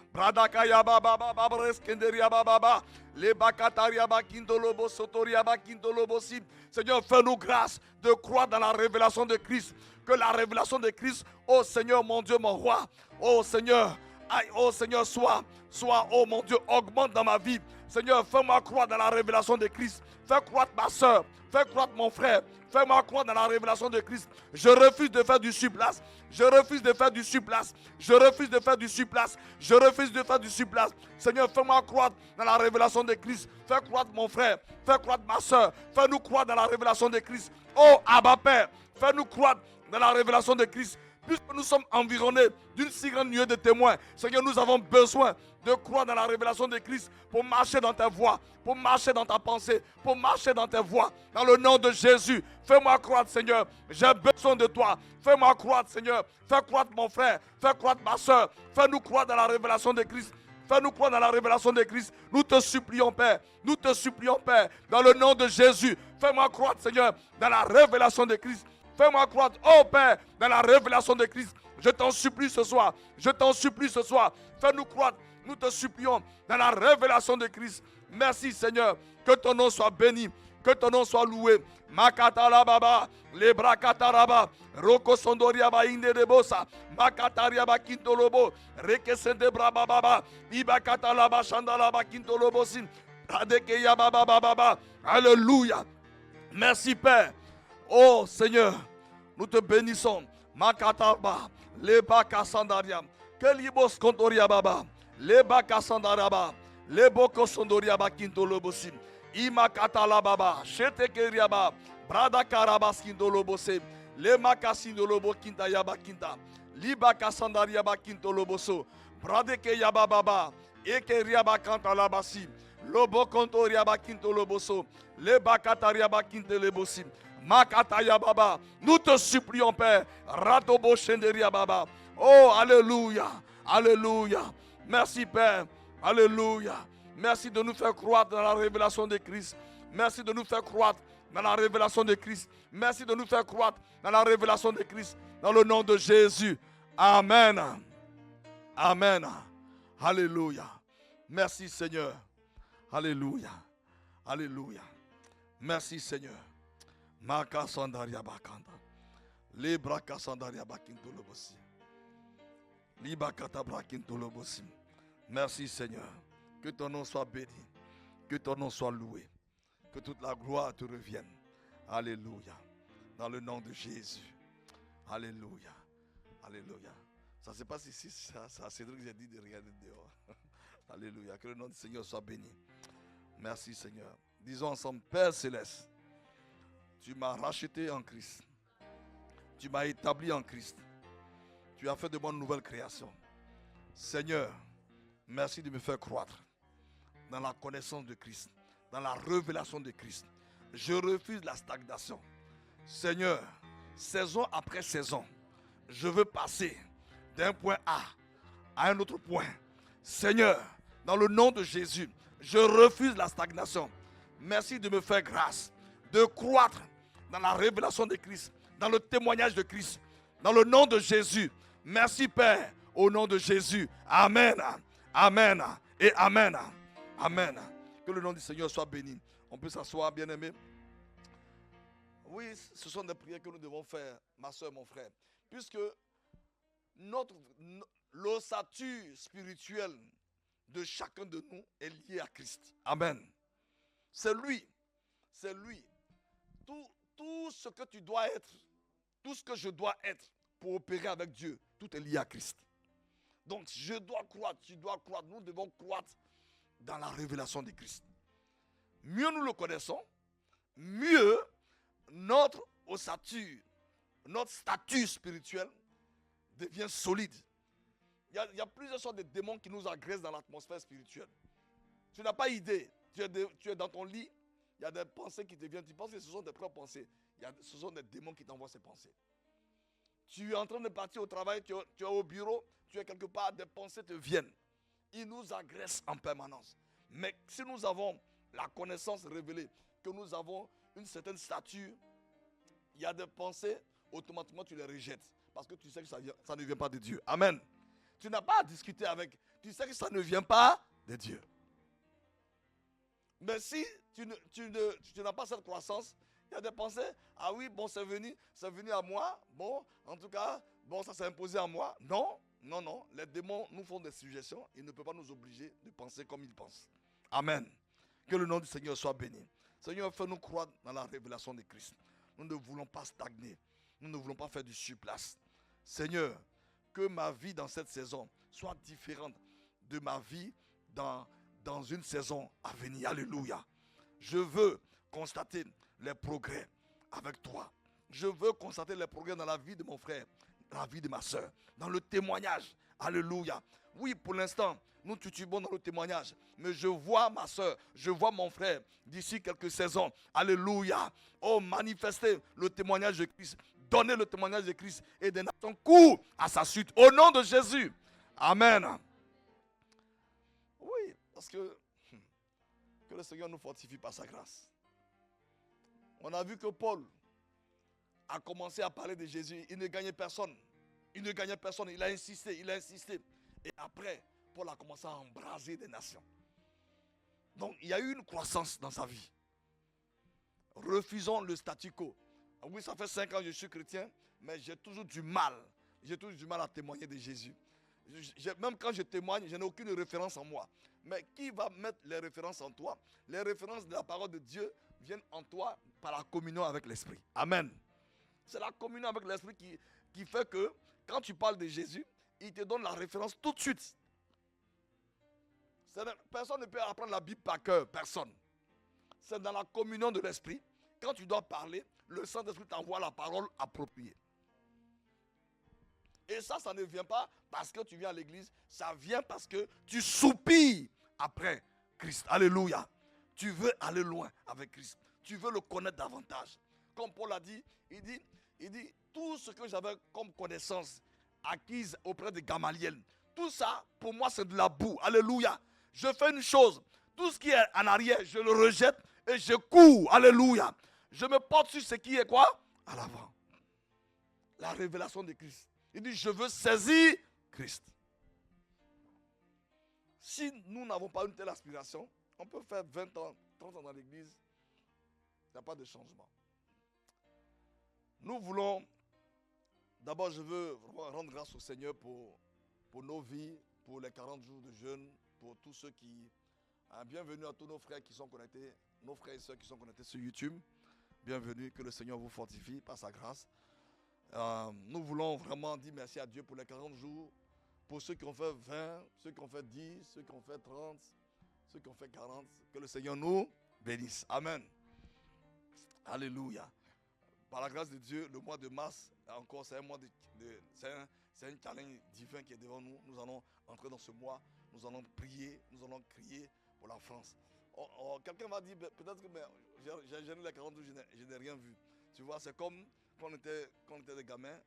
Seigneur, fais-nous grâce de croire dans la révélation de Christ. Que la révélation de Christ, oh Seigneur, mon Dieu, mon roi, oh Seigneur, soit, oh mon Dieu, augmente dans ma vie. Seigneur, fais-moi croire dans la révélation de Christ. Fais croître ma soeur, fais croître mon frère. Fais-moi croire dans la révélation de Christ. Je refuse de faire du surplace. Je refuse de faire du surplace. Je refuse de faire du surplace. Je refuse de faire du surplace. Seigneur, fais-moi croire dans la révélation de Christ. Fais croître mon frère. Fais croître ma soeur. Fais-nous croire dans la révélation de Christ. Oh, Abba Père, fais-nous croire dans la révélation de Christ. Puisque nous sommes environnés d'une si grande nuée de témoins, Seigneur, nous avons besoin de croire dans la révélation de Christ pour marcher dans ta voie, pour marcher dans ta pensée, pour marcher dans tes voies. Dans le nom de Jésus, fais-moi croire, Seigneur. J'ai besoin de toi. Fais-moi croire, Seigneur. Fais croître mon frère. Fais croître ma soeur. Fais-nous croire dans la révélation de Christ. Fais-nous croire dans la révélation de Christ. Nous te supplions, Père. Nous te supplions, Père. Dans le nom de Jésus, fais-moi croire, Seigneur, dans la révélation de Christ. Fais-moi croire, oh Père, dans la révélation de Christ. Je t'en supplie ce soir. Je t'en supplie ce soir. Fais-nous croire, nous te supplions, dans la révélation de Christ. Merci Seigneur. Que ton nom soit béni. Que ton nom soit loué. Makatala baba, lebra kataraba, roko sondoriaba inde de bosa, makatariaba kintolobo, rekesende braba baba, ibakatalaba shandalaba kintolobosin, adekeya baba baba. Alléluia. Merci Père. Oh Seigneur, nous te bénissons. Makataba, leba kasandariam, kelibos kontoria baba, leba kasandaraba, lebo kosondoriaba kintolobosin. Imakatala baba, shetekeriaba, brada karabas kindolobose, lema kasindolobo kinta yaba kinta, liba kasandaria ba kintoloboso, bradeke yaba baba, ekeriaba kanta labasi, Lobo kontoria bakinto loboso. Le bakataria bakinte lebosim. Makataya baba. Nous te supplions, Père. Ratobo shenderia baba. Oh, alléluia. Alléluia. Merci, Père. Alléluia. Merci de nous faire croître dans la révélation de Christ. Merci de nous faire croître dans la révélation de Christ. Merci de nous faire croître dans la révélation de Christ. Dans le nom de Jésus. Amen. Amen. Alléluia. Merci, Seigneur. Alléluia. Alléluia. Merci, Seigneur. Maka sandaria bakanda. Libra kasandaria bakinto lobosi. Liba katabra kinto lobosi. Merci, Seigneur. Que ton nom soit béni. Que ton nom soit loué. Que toute la gloire te revienne. Alléluia. Dans le nom de Jésus. Alléluia. Alléluia. Ça ne se passe ici. C'est Cédric que j'ai dit de regarder dehors. Alléluia. Que le nom du Seigneur soit béni. Merci, Seigneur. Disons ensemble, Père Céleste, tu m'as racheté en Christ. Tu m'as établi en Christ. Tu as fait de moi une nouvelle création. Seigneur, merci de me faire croître dans la connaissance de Christ, dans la révélation de Christ. Je refuse la stagnation. Seigneur, saison après saison, je veux passer d'un point A à un autre point. Seigneur, dans le nom de Jésus, je refuse la stagnation. Merci de me faire grâce, de croître dans la révélation de Christ, dans le témoignage de Christ, dans le nom de Jésus. Merci, Père, au nom de Jésus. Amen. Amen. Et Amen. Amen. Que le nom du Seigneur soit béni. On peut s'asseoir, bien-aimés. Oui, ce sont des prières que nous devons faire, ma soeur, mon frère. Puisque l'ossature spirituelle de chacun de nous est liée à Christ. Amen. C'est lui. C'est lui. Tout ce que tu dois être, tout ce que je dois être pour opérer avec Dieu, tout est lié à Christ. Donc je dois croître, tu dois croître, nous devons croître dans la révélation de Christ. Mieux nous le connaissons, mieux notre ossature, notre statut spirituel devient solide. Il y a plusieurs sortes de démons qui nous agressent dans l'atmosphère spirituelle. Tu n'as pas idée. Tu es dans ton lit, il y a des pensées qui te viennent. Tu penses que ce sont des propres pensées. Ce sont des démons qui t'envoient ces pensées. Tu es en train de partir au travail, tu es au bureau, tu es quelque part, des pensées te viennent. Ils nous agressent en permanence. Mais si nous avons la connaissance révélée, que nous avons une certaine stature, il y a des pensées, automatiquement tu les rejettes. Parce que tu sais que ça ne vient pas de Dieu. Amen. Tu n'as pas à discuter avec. Tu sais que ça ne vient pas de Dieu. Mais si tu n'as pas cette croissance, il y a des pensées, ah oui, bon, c'est venu à moi, bon, en tout cas, bon, ça s'est imposé à moi. Non, les démons nous font des suggestions, ils ne peuvent pas nous obliger de penser comme ils pensent. Amen. Que le nom du Seigneur soit béni. Seigneur, fais-nous croire dans la révélation de Christ. Nous ne voulons pas stagner, nous ne voulons pas faire du surplace. Seigneur, que ma vie dans cette saison soit différente de ma vie dans une saison à venir. Alléluia. Je veux constater les progrès avec toi. Je veux constater les progrès dans la vie de mon frère, dans la vie de ma soeur, dans le témoignage. Alléluia. Oui, pour l'instant, nous tutubons dans le témoignage. Mais je vois ma soeur, je vois mon frère d'ici quelques saisons. Alléluia. Oh, manifester le témoignage de Christ. Donner le témoignage de Christ et des nations courent à sa suite. Au nom de Jésus. Amen. Oui, parce que le Seigneur nous fortifie par sa grâce. On a vu que Paul a commencé à parler de Jésus. Il ne gagnait personne. Il a insisté. Et après, Paul a commencé à embraser des nations. Donc, il y a eu une croissance dans sa vie. Refusons le statu quo. Oui, ça fait 5 ans que je suis chrétien, mais j'ai toujours du mal. À témoigner de Jésus. Même quand je témoigne, je n'ai aucune référence en moi. Mais qui va mettre les références en toi? Les références de la parole de Dieu viennent en toi par la communion avec l'Esprit. Amen. C'est la communion avec l'Esprit qui fait que quand tu parles de Jésus, il te donne la référence tout de suite. Personne ne peut apprendre la Bible par cœur. Personne. C'est dans la communion de l'Esprit. Quand tu dois parler, le Saint-Esprit t'envoie la parole appropriée. Et ça ne vient pas parce que tu viens à l'église. Ça vient parce que tu soupires après Christ. Alléluia. Tu veux aller loin avec Christ. Tu veux le connaître davantage. Comme Paul a dit, il dit, tout ce que j'avais comme connaissance acquise auprès de Gamaliel, tout ça, pour moi, c'est de la boue. Alléluia. Je fais une chose. Tout ce qui est en arrière, je le rejette et je cours. Alléluia. Je me porte sur ce qui est quoi? À l'avant. La révélation de Christ. Il dit, je veux saisir Christ. Si nous n'avons pas une telle aspiration, on peut faire 20 ans, 30 ans dans l'église, il n'y a pas de changement. Nous voulons, d'abord je veux vraiment rendre grâce au Seigneur pour nos vies, pour les 40 jours de jeûne, pour tous ceux qui... bienvenue à tous nos frères qui sont connectés, nos frères et sœurs qui sont connectés sur YouTube. Bienvenue, que le Seigneur vous fortifie par sa grâce. Nous voulons vraiment dire merci à Dieu pour les 40 jours, pour ceux qui ont fait 20, ceux qui ont fait 10, ceux qui ont fait 30, ceux qui ont fait 40. Que le Seigneur nous bénisse. Amen. Alléluia. Par la grâce de Dieu, le mois de mars, encore, c'est un mois c'est un challenge divin qui est devant nous. Nous allons entrer dans ce mois, nous allons prier, nous allons crier pour la France. Quelqu'un va dire, peut-être que j'ai gêné les 40 jours, je n'ai rien vu. Tu vois, c'est comme quand on était des gamins.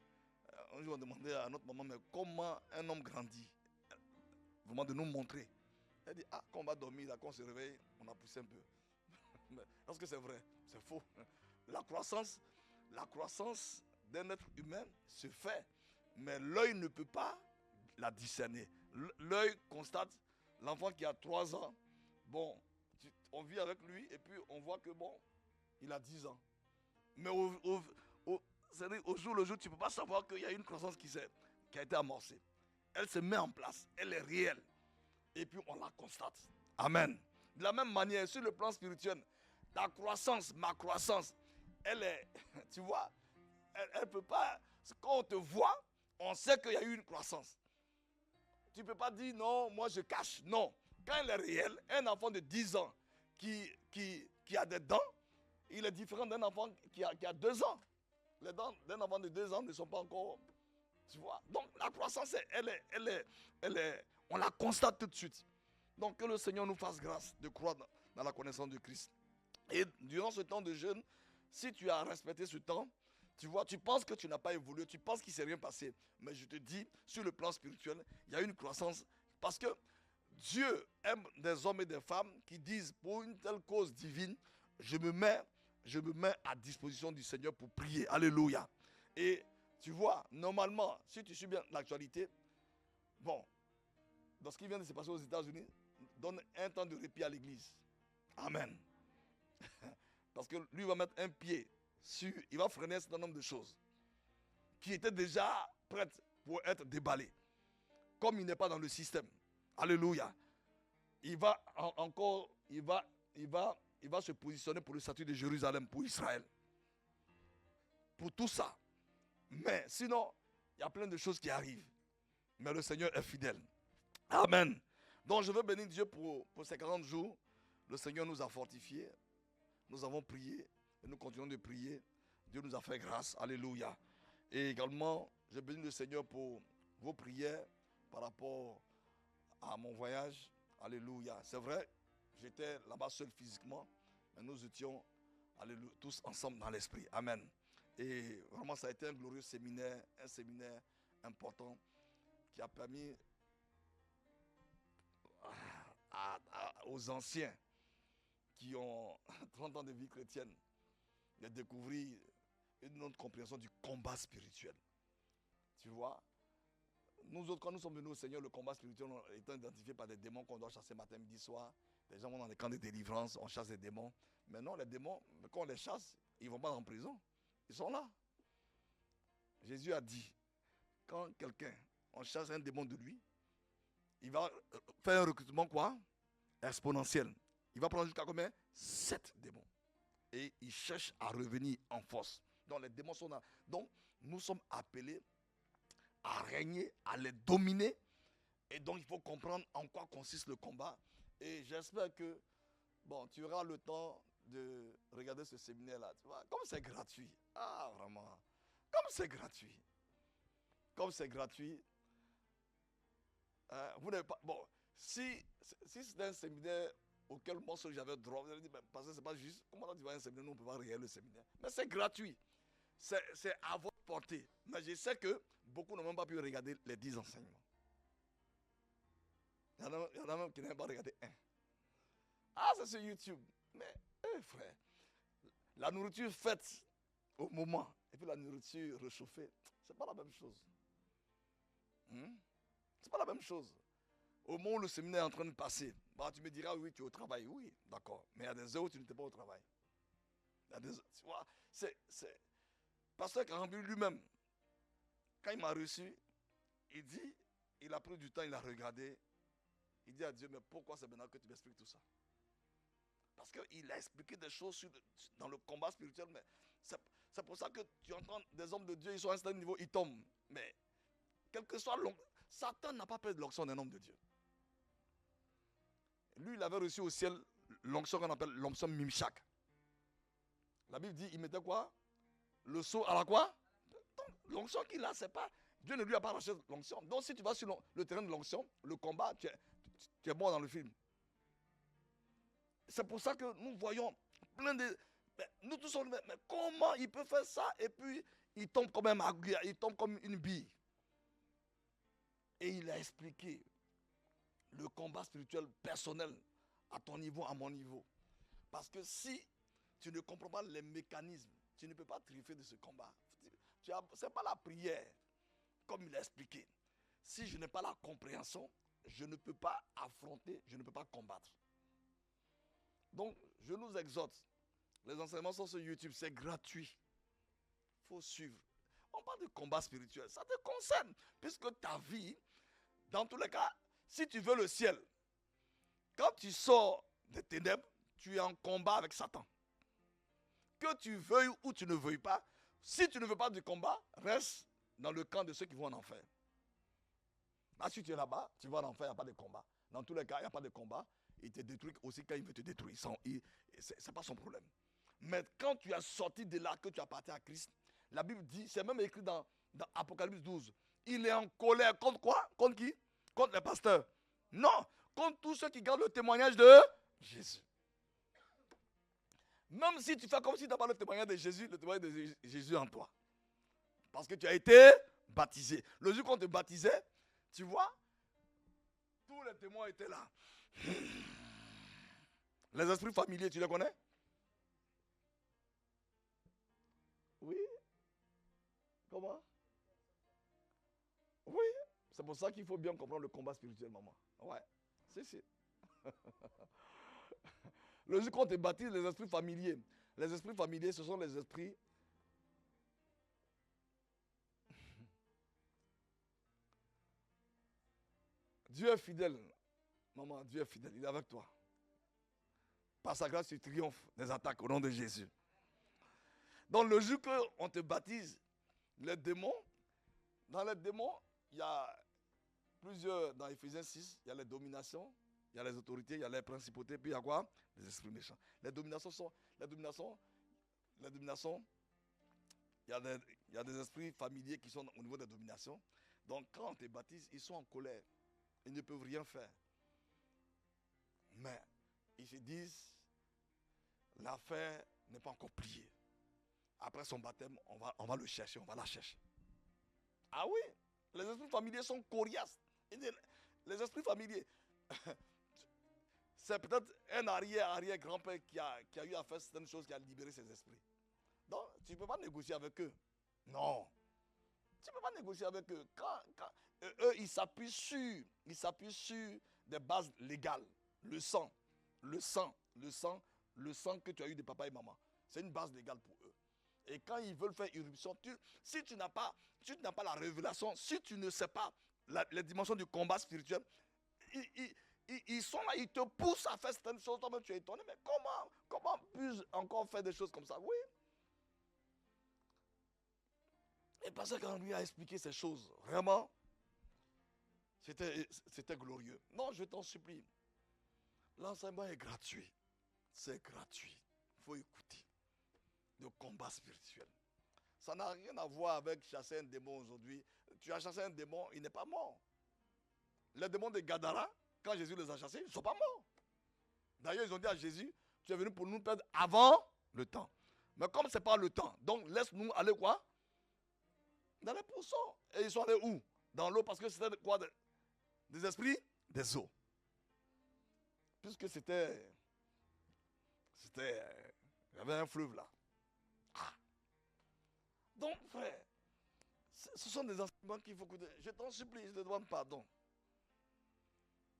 Un jour, on demandait à notre maman, mais comment un homme grandit? Vraiment de nous montrer. Elle dit, quand on va dormir, là, quand on se réveille, on a poussé un peu. Est-ce que c'est vrai? C'est faux. La croissance d'un être humain se fait, mais l'œil ne peut pas la discerner. L'œil constate l'enfant qui a 3 ans. Bon, on vit avec lui et puis on voit que bon, il a 10 ans. Mais au jour le jour, tu ne peux pas savoir qu'il y a une croissance qui a été amorcée. Elle se met en place, elle est réelle. Et puis on la constate. Amen. De la même manière, sur le plan spirituel, ta croissance, ma croissance, elle est, tu vois, elle ne peut pas, quand on te voit, on sait qu'il y a eu une croissance. Tu ne peux pas dire non, moi je cache. Non. Quand elle est réelle, un enfant de 10 ans qui a des dents, il est différent d'un enfant qui a 2 ans. Les dents d'un enfant de 2 ans ne sont pas encore, tu vois. Donc la croissance, on la constate tout de suite. Donc que le Seigneur nous fasse grâce de croire dans la connaissance de Christ. Et durant ce temps de jeûne, si tu as respecté ce temps, tu vois, tu penses que tu n'as pas évolué, tu penses qu'il ne s'est rien passé. Mais je te dis, sur le plan spirituel, il y a une croissance. Parce que Dieu aime des hommes et des femmes qui disent, pour une telle cause divine, je me mets à disposition du Seigneur pour prier. Alléluia. Et tu vois, normalement, si tu suis bien l'actualité, bon, dans ce qui vient de se passer aux États-Unis, donne un temps de répit à l'église. Amen. Parce que lui va mettre un pied sur, il va freiner un certain nombre de choses qui étaient déjà prêtes pour être déballées. Comme il n'est pas dans le système. Alléluia. Il va se positionner pour le statut de Jérusalem, pour Israël. Pour tout ça. Mais sinon, il y a plein de choses qui arrivent. Mais le Seigneur est fidèle. Amen. Donc je veux bénir Dieu pour ces 40 jours. Le Seigneur nous a fortifiés. Nous avons prié et nous continuons de prier. Dieu nous a fait grâce. Alléluia. Et également, je bénis le Seigneur pour vos prières par rapport à mon voyage. Alléluia. C'est vrai, j'étais là-bas seul physiquement, mais nous étions tous ensemble dans l'esprit. Amen. Et vraiment, ça a été un glorieux séminaire, un séminaire important qui a permis aux anciens qui ont 30 ans de vie chrétienne de découvrir une autre compréhension du combat spirituel. Tu vois, nous autres, quand nous sommes venus au Seigneur, le combat spirituel étant identifié par des démons qu'on doit chasser matin, midi, soir. Les gens vont dans les camps de délivrance, on chasse des démons. Mais non, les démons, quand on les chasse, ils ne vont pas en prison. Ils sont là. Jésus a dit, quand quelqu'un, on chasse un démon de lui, il va faire un recrutement quoi? Exponentiel. Il va prendre jusqu'à combien? 7 démons. Et il cherche à revenir en force. Donc les démons sont là. Donc nous sommes appelés à régner, à les dominer. Et donc il faut comprendre en quoi consiste le combat. Et j'espère que bon, tu auras le temps de regarder ce séminaire-là. Tu vois, comme c'est gratuit. Ah, vraiment. Comme c'est gratuit. Comme c'est gratuit. Vous n'avez pas. Bon, si c'est un séminaire auquel moment j'avais droit. Vous avez dit, parce que c'est pas juste. Comment tu vas à un séminaire, nous on ne peut pas regarder le séminaire. Mais c'est gratuit. C'est à votre portée. Mais je sais que beaucoup n'ont même pas pu regarder les 10 enseignements. Il y en a même qui n'ont pas regardé un. Ah, c'est sur YouTube. Mais, frère, la nourriture faite au moment et puis la nourriture réchauffée, c'est pas la même chose. C'est pas la même chose. Au moment où le séminaire est en train de passer, bah, tu me diras, oui, tu es au travail. Oui, d'accord. Mais il y a des heures où tu n'étais pas au travail. Il y a des heures, tu vois, Pasteur Karambi lui-même, quand il m'a reçu, il a pris du temps, il a regardé. Il dit à Dieu, mais pourquoi c'est maintenant que tu m'expliques tout ça? Parce qu'il a expliqué des choses dans le combat spirituel, mais c'est pour ça que tu entends des hommes de Dieu, ils sont à un certain niveau, ils tombent. Mais, quel que soit Satan n'a pas peur de l'onction d'un homme de Dieu. Lui, il avait reçu au ciel l'onction qu'on appelle l'onction Mimshak. La Bible dit, il mettait quoi? Le seau à la quoi? L'onction qu'il a, c'est pas... Dieu ne lui a pas arraché l'onction. Donc si tu vas sur le terrain de l'onction, le combat, tu es bon dans le film. C'est pour ça que nous voyons plein de... nous tous, mais comment il peut faire ça? Et puis, il tombe comme un aiguille, il tombe comme une bille. Et il a expliqué le combat spirituel personnel à ton niveau, à mon niveau. Parce que si tu ne comprends pas les mécanismes, tu ne peux pas triompher de ce combat. Ce n'est pas la prière, comme il a expliqué. Si je n'ai pas la compréhension, je ne peux pas affronter, je ne peux pas combattre. Donc, je nous exhorte. Les enseignements sont sur YouTube, c'est gratuit. Il faut suivre. On parle de combat spirituel, ça te concerne. Puisque ta vie, dans tous les cas, si tu veux le ciel, quand tu sors des ténèbres, tu es en combat avec Satan. Que tu veuilles ou tu ne veuilles pas, si tu ne veux pas du combat, reste dans le camp de ceux qui vont en enfer. Là, si tu es là-bas, tu vas en enfer, il n'y a pas de combat. Dans tous les cas, il n'y a pas de combat. Il te détruit aussi quand il veut te détruire. Ce n'est pas son problème. Mais quand tu as sorti de là, que tu appartiens à Christ, la Bible dit, c'est même écrit dans Apocalypse 12, il est en colère contre quoi? Contre qui? Contre les pasteurs. Non, contre tous ceux qui gardent le témoignage de Jésus. Même si tu fais comme si tu n'as pas le témoignage de Jésus, le témoignage de Jésus en toi. Parce que tu as été baptisé. Le jour qu'on te baptisait, tu vois, tous les témoins étaient là. Les esprits familiers, tu les connais? Oui. Comment? Oui. C'est pour ça qu'il faut bien comprendre le combat spirituel, maman. Ouais. Si. Le jour qu'on te baptise, les esprits familiers. Les esprits familiers, ce sont les esprits. Dieu est fidèle. Maman, Dieu est fidèle. Il est avec toi. Par sa grâce, tu triomphes des attaques au nom de Jésus. Donc, le jour qu'on te baptise, les démons, dans les démons, il y a plusieurs, dans Ephésiens 6, il y a les dominations, il y a les autorités, il y a les principautés, puis il y a quoi? Les esprits méchants. Les dominations, il y a des esprits familiers qui sont au niveau des dominations. Donc, quand on te baptise, ils sont en colère. Ils ne peuvent rien faire. Mais, ils se disent, l'affaire n'est pas encore pliée. Après son baptême, on va le chercher, on va la chercher. Ah oui, les esprits familiers sont coriaces. Les esprits familiers, c'est peut-être un arrière-grand-père qui a eu à faire certaines choses, qui a libéré ses esprits. Donc, tu ne peux pas négocier avec eux. Non. Tu ne peux pas négocier avec eux. Quand eux, ils s'appuient sur des bases légales. Le sang que tu as eu de papa et maman. C'est une base légale pour eux. Et quand ils veulent faire irruption, si tu n'as pas la révélation, si tu ne sais pas les dimensions du combat spirituel, ils sont là, ils te poussent à faire certaines choses. Toi-même, tu es étonné, mais comment puis-je encore faire des choses comme ça? Oui. Et parce que quand lui a expliqué ces choses, vraiment, c'était glorieux. Non, je t'en supplie. L'enseignement est gratuit. C'est gratuit. Il faut écouter. Le combat spirituel. Ça n'a rien à voir avec chasser un démon aujourd'hui. Tu as chassé un démon, il n'est pas mort. Les démons de Gadara, quand Jésus les a chassés, ils ne sont pas morts. D'ailleurs, ils ont dit à Jésus, tu es venu pour nous perdre avant le temps. Mais comme ce n'est pas le temps, donc laisse-nous aller quoi? Dans les pourceaux. Et ils sont allés où? Dans l'eau, parce que c'était quoi? Des esprits? Des eaux. Puisque c'était... Il y avait un fleuve là. Ah. Donc, frère, ce sont des enseignements qu'il faut que... Je t'en supplie, je te demande pardon.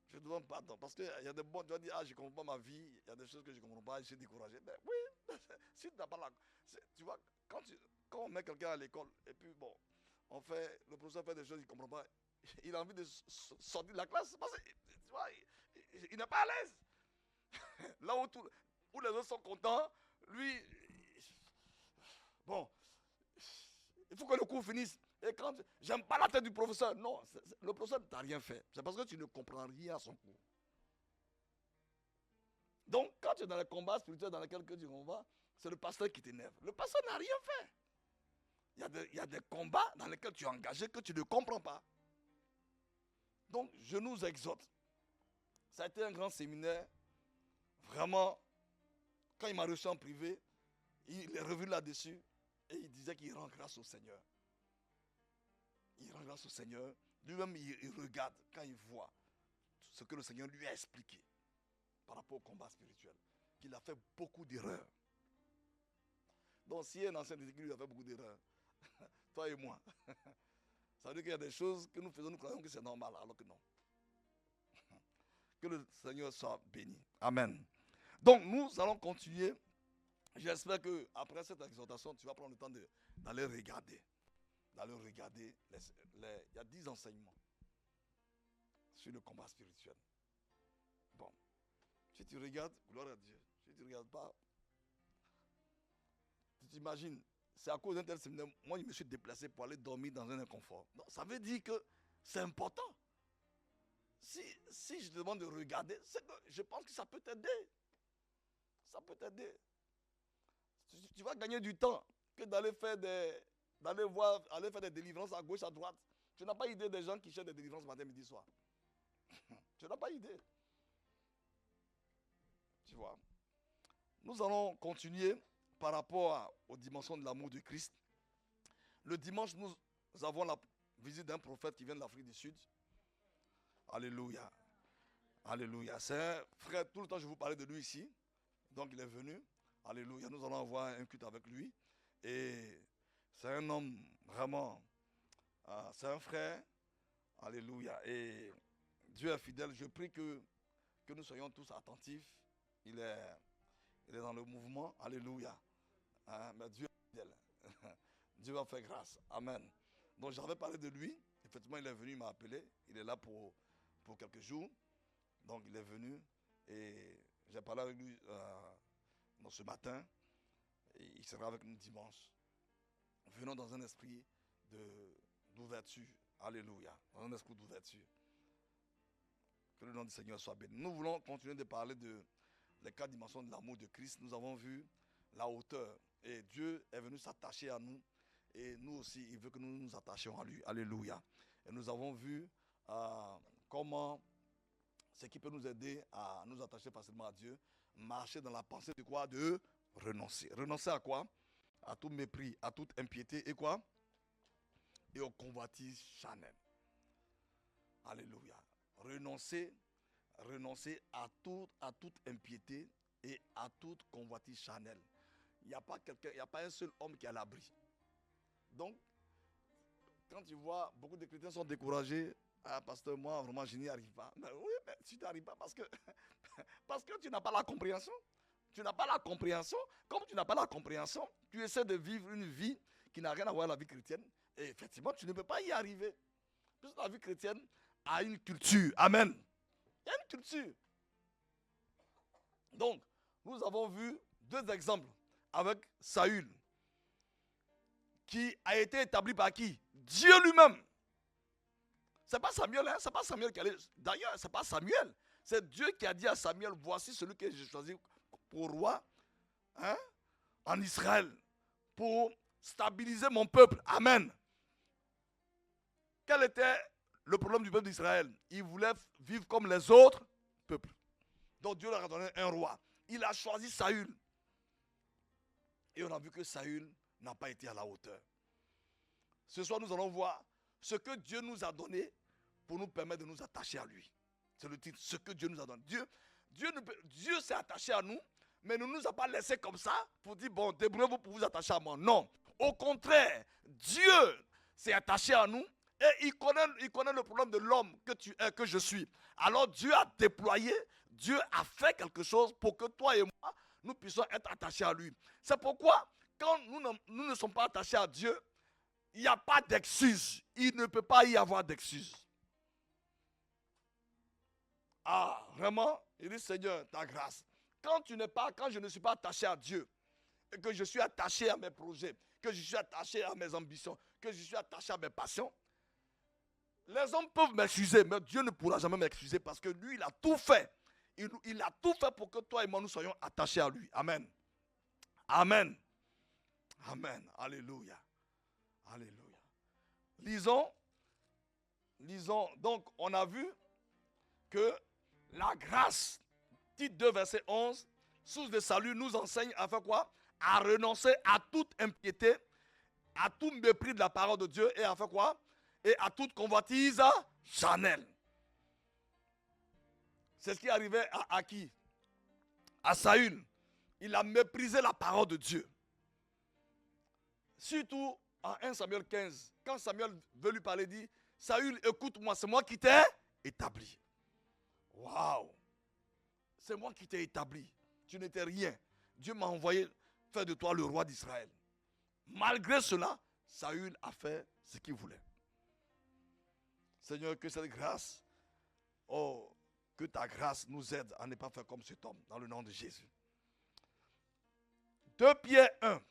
Je te demande pardon. Parce qu'il y a des bons, tu vas dire, je ne comprends pas ma vie, il y a des choses que je ne comprends pas, je suis découragé. Mais oui, si tu n'as pas la... Tu vois, quand on met quelqu'un à l'école, et puis bon, le professeur fait des choses, il ne comprend pas, il a envie de sortir de la classe, parce que, tu vois, il n'est pas à l'aise. Là où les autres sont contents, lui, bon, il faut que le cours finisse. Et quand j'aime pas la tête du professeur, non, le professeur ne t'a rien fait. C'est parce que tu ne comprends rien à son cours. Donc, quand tu es dans les combats spirituels dans lesquels tu combats, c'est le pasteur qui t'énerve. Le pasteur n'a rien fait. Il y a des combats dans lesquels tu es engagé que tu ne comprends pas. Donc, je nous exhorte. Ça a été un grand séminaire. Vraiment, quand il m'a reçu en privé, il est revenu là-dessus et il disait qu'il rend grâce au Seigneur. Il rend grâce au Seigneur. Lui-même, il regarde quand il voit ce que le Seigneur lui a expliqué par rapport au combat spirituel. Qu'il a fait beaucoup d'erreurs. Donc, si un ancien dit qu'il lui a fait beaucoup d'erreurs, toi et moi, ça veut dire qu'il y a des choses que nous faisons, nous croyons que c'est normal, alors que non. Que le Seigneur soit béni. Amen. Donc, nous allons continuer. J'espère qu'après cette exhortation, tu vas prendre le temps d'aller regarder. D'aller regarder. Il y a 10 enseignements sur le combat spirituel. Bon. Si tu regardes, gloire à Dieu. Si tu ne regardes pas, tu t'imagines, c'est à cause d'un tel séminaire, moi je me suis déplacé pour aller dormir dans un inconfort. Donc, ça veut dire que c'est important. Si je te demande de regarder, c'est que je pense que ça peut t'aider. Ça peut t'aider. Tu vas gagner du temps que d'aller faire des délivrances à gauche, à droite. Tu n'as pas idée des gens qui cherchent des délivrances matin, midi, soir. Tu n'as pas idée. Tu vois. Nous allons continuer par rapport aux dimensions de l'amour de Christ. Le dimanche, nous avons la visite d'un prophète qui vient de l'Afrique du Sud. Alléluia. Alléluia. C'est un frère, tout le temps je vous parlais de lui ici. Donc il est venu. Alléluia. Nous allons avoir un culte avec lui. Et c'est un homme vraiment, c'est un frère. Alléluia. Et Dieu est fidèle. Je prie que nous soyons tous attentifs. Il est dans le mouvement. Alléluia. Mais Dieu est fidèle. Dieu va faire grâce. Amen. Donc j'avais parlé de lui. Effectivement, il est venu, il m'a appelé. Il est là pour quelques jours. Donc il est venu et j'ai parlé avec lui ce matin. Et il sera avec nous dimanche. Venons dans un esprit d'ouverture. Alléluia. Dans un esprit d'ouverture. Que le nom du Seigneur soit béni. Nous voulons continuer de parler les 4 dimensions de l'amour de Christ. Nous avons vu la hauteur. Et Dieu est venu s'attacher à nous. Et nous aussi, il veut que nous nous attachions à lui. Alléluia. Et nous avons vu comment ce qui peut nous aider à nous attacher facilement à Dieu, marcher dans la pensée de quoi? De renoncer. Renoncer à quoi? À tout mépris, à toute impiété et quoi? Et aux convoitises charnelles. Alléluia. Renoncer à toute impiété et à toute convoitise charnelle. Il n'y a pas un seul homme qui est à l'abri. Donc, quand tu vois beaucoup de chrétiens sont découragés, pasteur, moi vraiment je n'y arrive pas. Mais oui, mais tu n'y arrives pas parce que tu n'as pas la compréhension. Tu n'as pas la compréhension. Comme tu n'as pas la compréhension, tu essaies de vivre une vie qui n'a rien à voir avec la vie chrétienne. Et effectivement, tu ne peux pas y arriver. Puisque la vie chrétienne a une culture. Amen. Il y a une culture. Donc, nous avons vu 2 exemples avec Saül, qui a été établi par qui? Dieu lui-même. C'est pas Samuel, hein? C'est pas Samuel qui allait. D'ailleurs, c'est pas Samuel. C'est Dieu qui a dit à Samuel, voici celui que j'ai choisi pour roi, hein, en Israël, pour stabiliser mon peuple. Amen. Quel était le problème du peuple d'Israël? Il voulait vivre comme les autres peuples. Donc Dieu leur a donné un roi. Il a choisi Saül. Et on a vu que Saül n'a pas été à la hauteur. Ce soir, nous allons voir ce que Dieu nous a donné pour nous permettre de nous attacher à lui. C'est le titre, ce que Dieu nous a donné. Dieu s'est attaché à nous, mais ne nous a pas laissé comme ça pour dire, bon, débrouillez-vous pour vous attacher à moi. Non. Au contraire, Dieu s'est attaché à nous et il connaît le problème de l'homme que tu es, que je suis. Alors Dieu a déployé, Dieu a fait quelque chose pour que toi et moi, nous puissions être attachés à lui. C'est pourquoi, quand nous ne sommes pas attachés à Dieu, il n'y a pas d'excuse. Il ne peut pas y avoir d'excuse. Ah, vraiment, il dit, Seigneur, ta grâce. Quand je ne suis pas attaché à Dieu, et que je suis attaché à mes projets, que je suis attaché à mes ambitions, que je suis attaché à mes passions, les hommes peuvent m'excuser, mais Dieu ne pourra jamais m'excuser parce que lui, il a tout fait. Il a tout fait pour que toi et moi, nous soyons attachés à lui. Amen. Amen. Amen. Alléluia. Alléluia. Lisons. Donc, on a vu que la grâce, titre 2, verset 11, source de salut, nous enseigne à faire quoi? À renoncer à toute impiété, à tout mépris de la parole de Dieu et à faire quoi? Et à toute convoitise charnelle. C'est ce qui arrivait à qui? À Saül. Il a méprisé la parole de Dieu. Surtout en 1 Samuel 15, quand Samuel veut lui parler, il dit, Saül, écoute-moi, c'est moi qui t'ai établi. Waouh! C'est moi qui t'ai établi. Tu n'étais rien. Dieu m'a envoyé faire de toi le roi d'Israël. Malgré cela, Saül a fait ce qu'il voulait. Seigneur, que cette grâce, que ta grâce nous aide à ne pas faire comme cet homme, dans le nom de Jésus. 2 Pierre 1.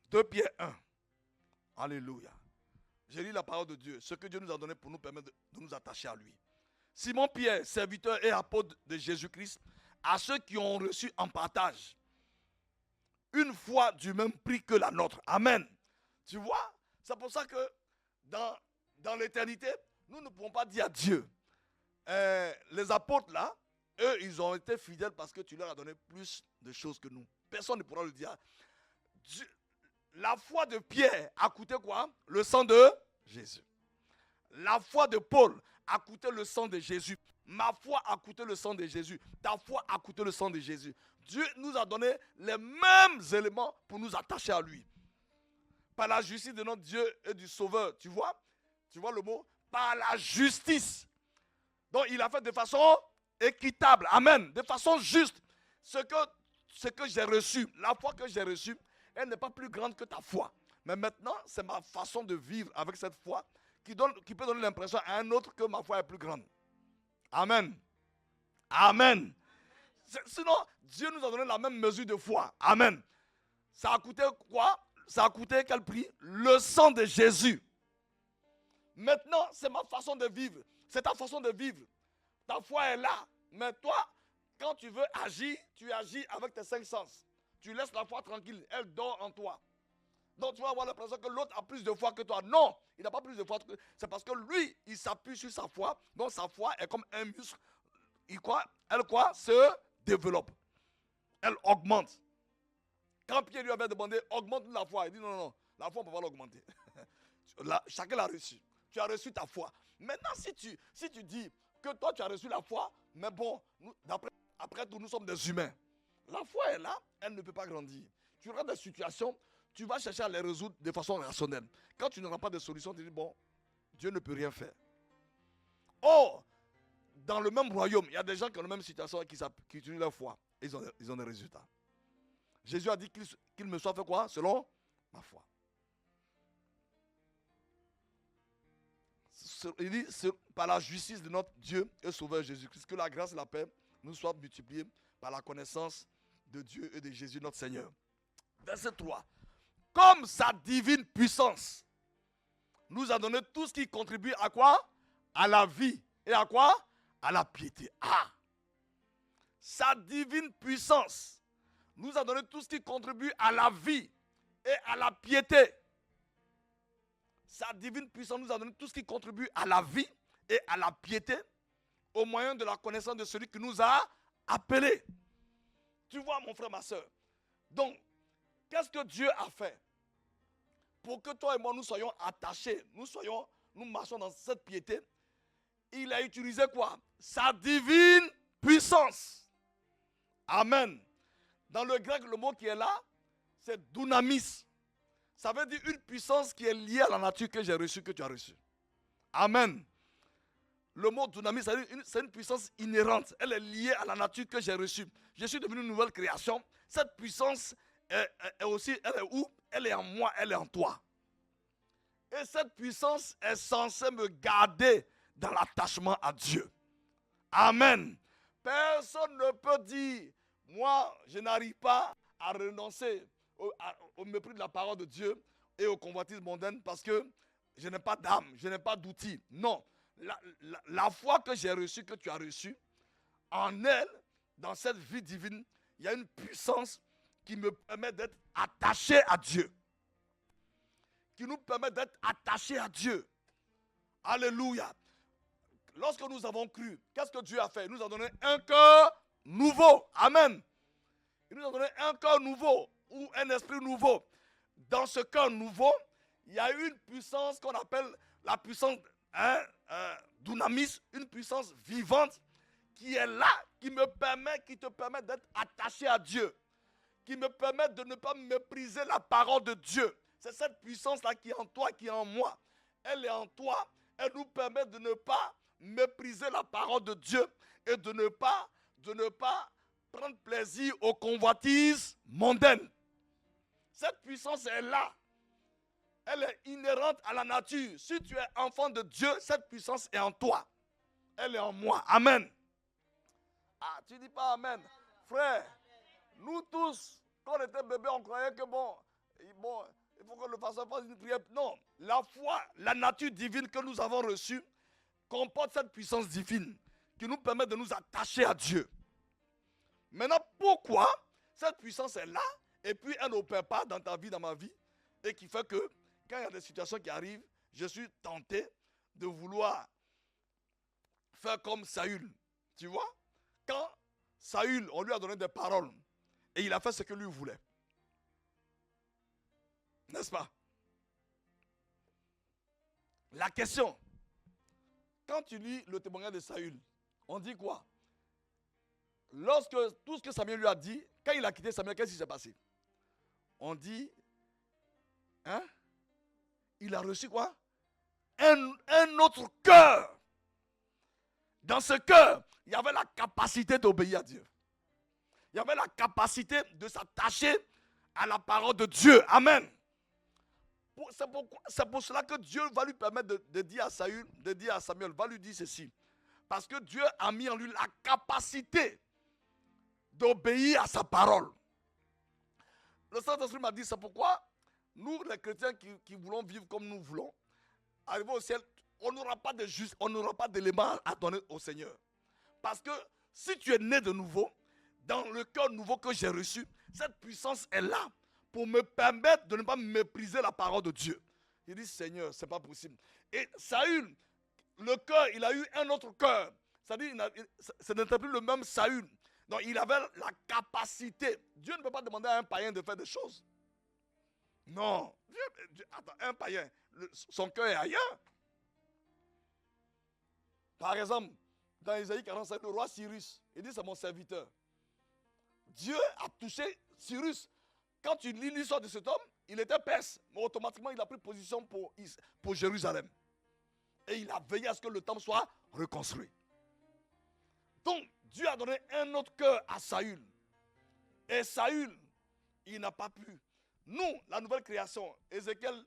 2 Pierre 1. Alléluia. J'ai lu la parole de Dieu, ce que Dieu nous a donné pour nous permettre de nous attacher à lui. Simon Pierre, serviteur et apôtre de Jésus-Christ, à ceux qui ont reçu en partage une foi du même prix que la nôtre. Amen. Tu vois, c'est pour ça que dans l'éternité, nous ne pouvons pas dire à Dieu. Les apôtres là, eux, ils ont été fidèles parce que tu leur as donné plus de choses que nous. Personne ne pourra le dire. La foi de Pierre a coûté quoi? Le sang de Jésus. La foi de Paul a coûté le sang de Jésus. Ma foi a coûté le sang de Jésus. Ta foi a coûté le sang de Jésus. Dieu nous a donné les mêmes éléments pour nous attacher à lui. Par la justice de notre Dieu et du Sauveur. Tu vois le mot? Par la justice. Donc il a fait de façon équitable. Amen. De façon juste. Ce que j'ai reçu, la foi que j'ai reçue, elle n'est pas plus grande que ta foi. Mais maintenant, c'est ma façon de vivre avec cette foi qui peut donner l'impression à un autre que ma foi est plus grande. Amen. Amen. Sinon, Dieu nous a donné la même mesure de foi. Amen. Ça a coûté quoi? Ça a coûté quel prix? Le sang de Jésus. Maintenant, c'est ma façon de vivre. C'est ta façon de vivre. Ta foi est là. Mais toi, quand tu veux agir, tu agis avec tes 5 sens. Tu laisses la foi tranquille. Elle dort en toi. Donc tu vas avoir l'impression que l'autre a plus de foi que toi. Non, il n'a pas plus de foi. C'est parce que lui, il s'appuie sur sa foi. Donc sa foi est comme un muscle. Elle se développe. Elle augmente. Quand Pierre lui avait demandé, augmente la foi. Il dit non, la foi on ne peut pas l'augmenter. Chacun l'a reçu. Tu as reçu ta foi. Maintenant, si tu dis que toi tu as reçu la foi, mais bon, après tout, nous sommes des humains. La foi est là, elle ne peut pas grandir. Tu auras des situations, tu vas chercher à les résoudre de façon rationnelle. Quand tu n'auras pas de solution, tu dis, bon, Dieu ne peut rien faire. Or, dans le même royaume, il y a des gens qui ont la même situation et qui utilisent leur foi. Ils ont des résultats. Jésus a dit qu'il me soit fait quoi? Selon ma foi. Il dit, c'est par la justice de notre Dieu et Sauveur Jésus-Christ, que la grâce et la paix nous soient multipliées par la connaissance de Dieu et de Jésus notre Seigneur. Verset 3. Comme sa divine puissance nous a donné tout ce qui contribue à quoi? À la vie. Et à quoi? À la piété. Ah! Sa divine puissance nous a donné tout ce qui contribue à la vie et à la piété. Sa divine puissance nous a donné tout ce qui contribue à la vie et à la piété. au moyen de la connaissance de celui qui nous a appelés. Tu vois, mon frère, ma soeur. Donc, qu'est-ce que Dieu a fait pour que toi et moi nous soyons attachés, nous marchons dans cette piété? Il a utilisé quoi? Sa divine puissance. Amen. Dans le grec, le mot qui est là, c'est dunamis. Ça veut dire une puissance qui est liée à la nature que j'ai reçue, que tu as reçue. Amen. Le mot dunamis, c'est une puissance inhérente. Elle est liée à la nature que j'ai reçue. Je suis devenu une nouvelle création. Cette puissance est aussi, elle est où? Elle est en moi, elle est en toi. Et cette puissance est censée me garder dans l'attachement à Dieu. Amen. Personne ne peut dire, moi, je n'arrive pas à renoncer au mépris de la parole de Dieu et au convoitisme mondaine parce que je n'ai pas d'âme, je n'ai pas d'outils. Non. La foi que j'ai reçue, que tu as reçue, en elle, dans cette vie divine, il y a une puissance qui me permet d'être attaché à Dieu. Qui nous permet d'être attachés à Dieu. Alléluia. Lorsque nous avons cru, qu'est-ce que Dieu a fait? Il nous a donné un cœur nouveau. Amen. Il nous a donné un cœur nouveau ou un esprit nouveau. Dans ce cœur nouveau, il y a une puissance qu'on appelle la puissance dunamis, une puissance vivante qui est là, qui te permet d'être attaché à Dieu, qui me permet de ne pas mépriser la parole de Dieu. C'est cette puissance-là qui est en toi, qui est en moi. Elle est en toi, elle nous permet de ne pas mépriser la parole de Dieu et de ne pas prendre plaisir aux convoitises mondaines. Cette puissance est là. Elle est inhérente à la nature. Si tu es enfant de Dieu, cette puissance est en toi. Elle est en moi. Amen. Ah, tu dis pas Amen. Frère, nous tous, quand on était bébés, on croyait que il faut que le pasteur fasse une prière. Non, la foi, la nature divine que nous avons reçue comporte cette puissance divine qui nous permet de nous attacher à Dieu. Maintenant, pourquoi cette puissance est là et puis elle n'opère pas dans ta vie, dans ma vie, et qui fait que quand il y a des situations qui arrivent, je suis tenté de vouloir faire comme Saül. Tu vois? Quand Saül, on lui a donné des paroles et il a fait ce que lui voulait. N'est-ce pas? La question, quand tu lis le témoignage de Saül, on dit quoi? Lorsque tout ce que Samuel lui a dit, quand il a quitté Samuel, qu'est-ce qui s'est passé? On dit, il a reçu quoi? Un autre cœur. Dans ce cœur, il y avait la capacité d'obéir à Dieu. Il y avait la capacité de s'attacher à la parole de Dieu. Amen. C'est pour cela que Dieu va lui permettre de dire à Samuel, va lui dire ceci. Parce que Dieu a mis en lui la capacité d'obéir à sa parole. Le Saint-Esprit m'a dit, c'est pourquoi nous, les chrétiens qui voulons vivre comme nous voulons, arriver au ciel, on n'aura pas de juste, on n'aura pas d'éléments à donner au Seigneur. Parce que si tu es né de nouveau, dans le cœur nouveau que j'ai reçu, cette puissance est là pour me permettre de ne pas mépriser la parole de Dieu. Il dit, Seigneur, ce n'est pas possible. Et Saül, le cœur, il a eu un autre cœur. C'est-à-dire, ce n'était plus le même Saül. Donc, il avait la capacité. Dieu ne peut pas demander à un païen de faire des choses. Non. Attends, un païen, son cœur est ailleurs. Par exemple, dans Isaïe 45, le roi Cyrus, il dit, c'est mon serviteur. Dieu a touché Cyrus. Quand tu lis l'histoire de cet homme, il était perse, mais automatiquement il a pris position pour Jérusalem. Et il a veillé à ce que le temple soit reconstruit. Donc, Dieu a donné un autre cœur à Saül. Et Saül, il n'a pas pu. Nous, la nouvelle création, Ézéchiel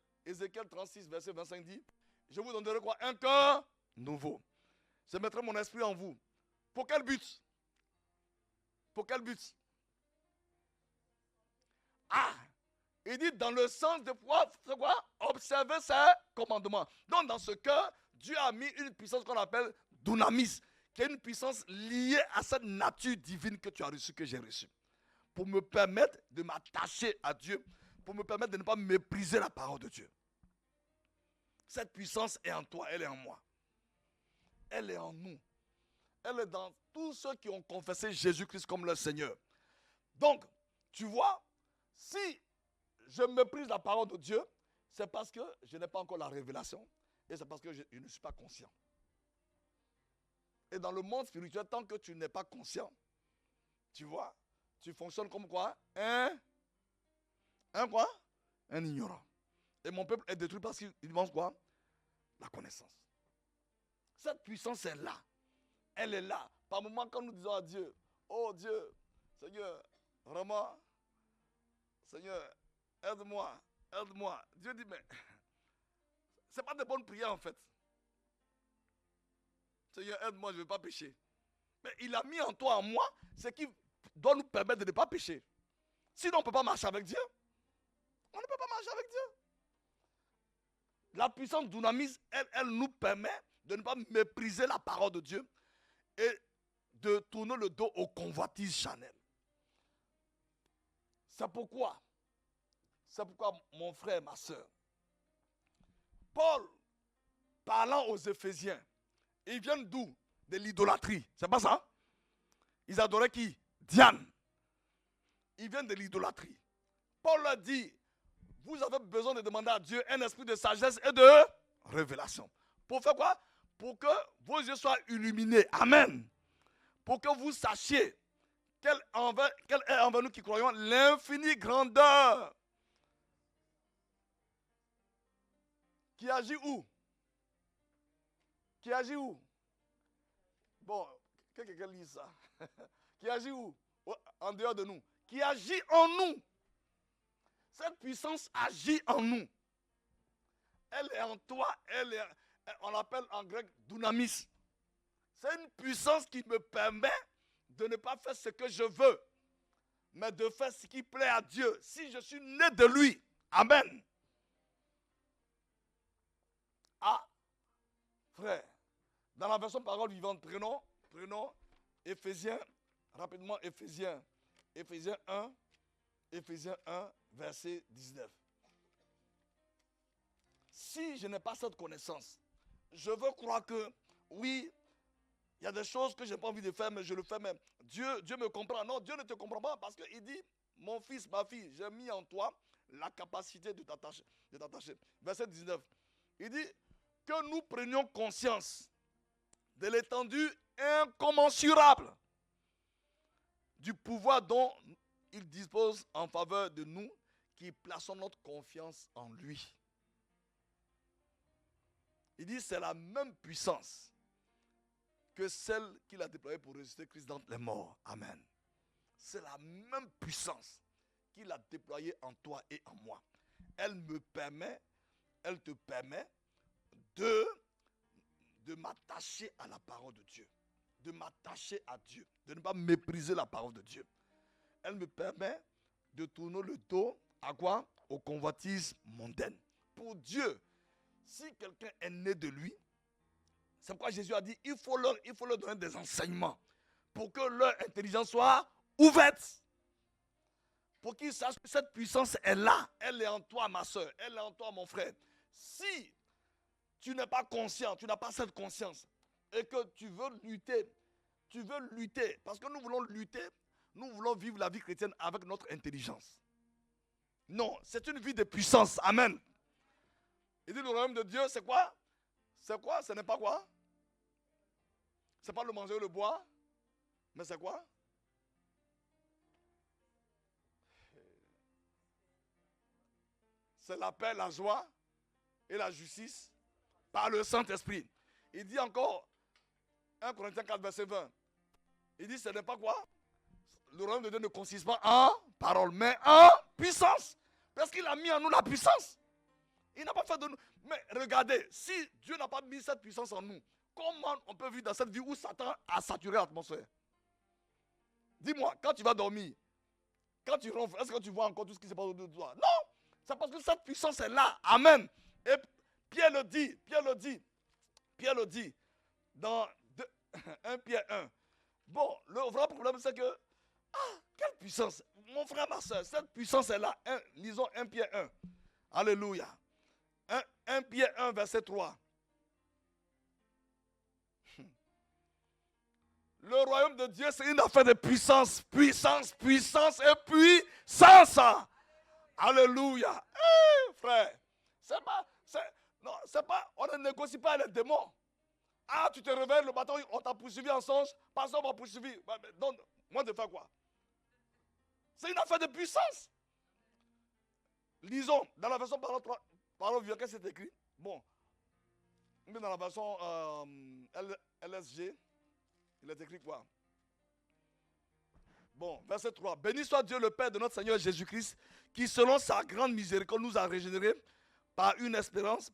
36, verset 25 dit, je vous donnerai quoi? Un cœur nouveau. Je mettrai mon esprit en vous. Pour quel but? Pour quel but? Ah, il dit dans le sens de pouvoir observer ses commandements. Donc dans ce cœur, Dieu a mis une puissance qu'on appelle dunamis, qui est une puissance liée à cette nature divine que tu as reçue, que j'ai reçue. Pour me permettre de m'attacher à Dieu, pour me permettre de ne pas mépriser la parole de Dieu. Cette puissance est en toi, elle est en moi. Elle est en nous. Elle est dans tous ceux qui ont confessé Jésus-Christ comme leur Seigneur. Donc, tu vois, si je méprise la parole de Dieu, c'est parce que je n'ai pas encore la révélation et c'est parce que je ne suis pas conscient. Et dans le monde spirituel, tant que tu n'es pas conscient, tu vois, tu fonctionnes comme quoi? Un quoi? Un ignorant. Et mon peuple est détruit parce qu'il mange quoi? La connaissance. Cette puissance est là. Elle est là. Par moment, quand nous disons à Dieu, oh Dieu, Seigneur, vraiment, Seigneur, aide-moi, aide-moi. Dieu dit, mais ce n'est pas des bonnes prières en fait. Seigneur, aide-moi, je ne veux pas pécher. Mais il a mis en toi, en moi, ce qui doit nous permettre de ne pas pécher. Sinon, on ne peut pas marcher avec Dieu. On ne peut pas marcher avec Dieu. La puissance dunamis, elle nous permet de ne pas mépriser la parole de Dieu et de tourner le dos aux convoitises charnelles. C'est pourquoi, mon frère, ma soeur, Paul, parlant aux Éphésiens, ils viennent d'où? De l'idolâtrie. C'est pas ça? Ils adoraient qui? Diane. Ils viennent de l'idolâtrie. Paul leur dit, vous avez besoin de demander à Dieu un esprit de sagesse et de révélation. Pour faire quoi? Pour que vos yeux soient illuminés. Amen. Pour que vous sachiez quelle est envers nous qui croyons l'infinie grandeur. Qui agit où? Qui agit où? Bon, que quelqu'un lise ça. Qui agit où? En dehors de nous. Qui agit en nous. Cette puissance agit en nous. Elle est en toi, on l'appelle en grec dunamis. C'est une puissance qui me permet de ne pas faire ce que je veux, mais de faire ce qui plaît à Dieu. Si je suis né de lui. Amen. Ah, frère, dans la version parole vivante, prenons Éphésiens, rapidement Éphésiens 1, verset 19. Si je n'ai pas cette connaissance, je veux croire que, oui, il y a des choses que je n'ai pas envie de faire, mais je le fais même. Dieu me comprend. Non, Dieu ne te comprend pas parce qu'il dit, mon fils, ma fille, j'ai mis en toi la capacité de t'attacher. Verset 19. Il dit que nous prenions conscience de l'étendue incommensurable du pouvoir dont il dispose en faveur de nous qui plaçons notre confiance en lui. Il dit c'est la même puissance que celle qu'il a déployée pour ressusciter Christ d'entre les morts. Amen. C'est la même puissance qu'il a déployée en toi et en moi. Elle te permet de m'attacher à la parole de Dieu, de m'attacher à Dieu, de ne pas mépriser la parole de Dieu. Elle me permet de tourner le dos à quoi? Aux convoitises mondaines. Pour Dieu, si quelqu'un est né de lui, c'est pourquoi Jésus a dit, il faut leur donner des enseignements pour que leur intelligence soit ouverte. Pour qu'ils sachent que cette puissance est là. Elle est en toi, ma soeur. Elle est en toi, mon frère. Si tu n'es pas conscient, tu n'as pas cette conscience et que tu veux lutter, parce que nous voulons lutter, nous voulons vivre la vie chrétienne avec notre intelligence. Non, c'est une vie de puissance. Amen. Il dit le royaume de Dieu, c'est quoi? C'est quoi? Ce n'est pas quoi? C'est pas le manger ou le boire, mais c'est quoi? C'est la paix, la joie et la justice par le Saint-Esprit. Il dit encore, 1 Corinthiens 4, verset 20, il dit ce n'est pas quoi? Le royaume de Dieu ne consiste pas en parole, mais en puissance. Parce qu'il a mis en nous la puissance. Il n'a pas fait de nous. Mais regardez, si Dieu n'a pas mis cette puissance en nous, comment on peut vivre dans cette vie où Satan a saturé l'atmosphère? Dis-moi, quand tu vas dormir, quand tu ronfles, est-ce que tu vois encore tout ce qui se passe autour de toi? Non! C'est parce que cette puissance est là. Amen. Et Pierre le dit dans 1 Pierre 1. Bon, le vrai problème c'est que, quelle puissance? Mon frère, ma soeur, cette puissance est là. Lisons 1 Pierre 1. Alléluia. 1 Pierre 1, verset 3. Le royaume de Dieu, c'est une affaire de puissance. Puissance, puissance et puissance. Alléluia. Frère, on ne négocie pas les démons. Ah, tu te réveilles le matin, on t'a poursuivi en songe, pasteur m'a poursuivi. Donc, moi de faire quoi? C'est une affaire de puissance. Lisons, dans la version parole vieux, qu'est-ce que c'est écrit? Bon, mais dans la version LSG, il est écrit quoi? Bon, verset 3. Béni soit Dieu le Père de notre Seigneur Jésus-Christ, qui selon sa grande miséricorde nous a régénérés pour une espérance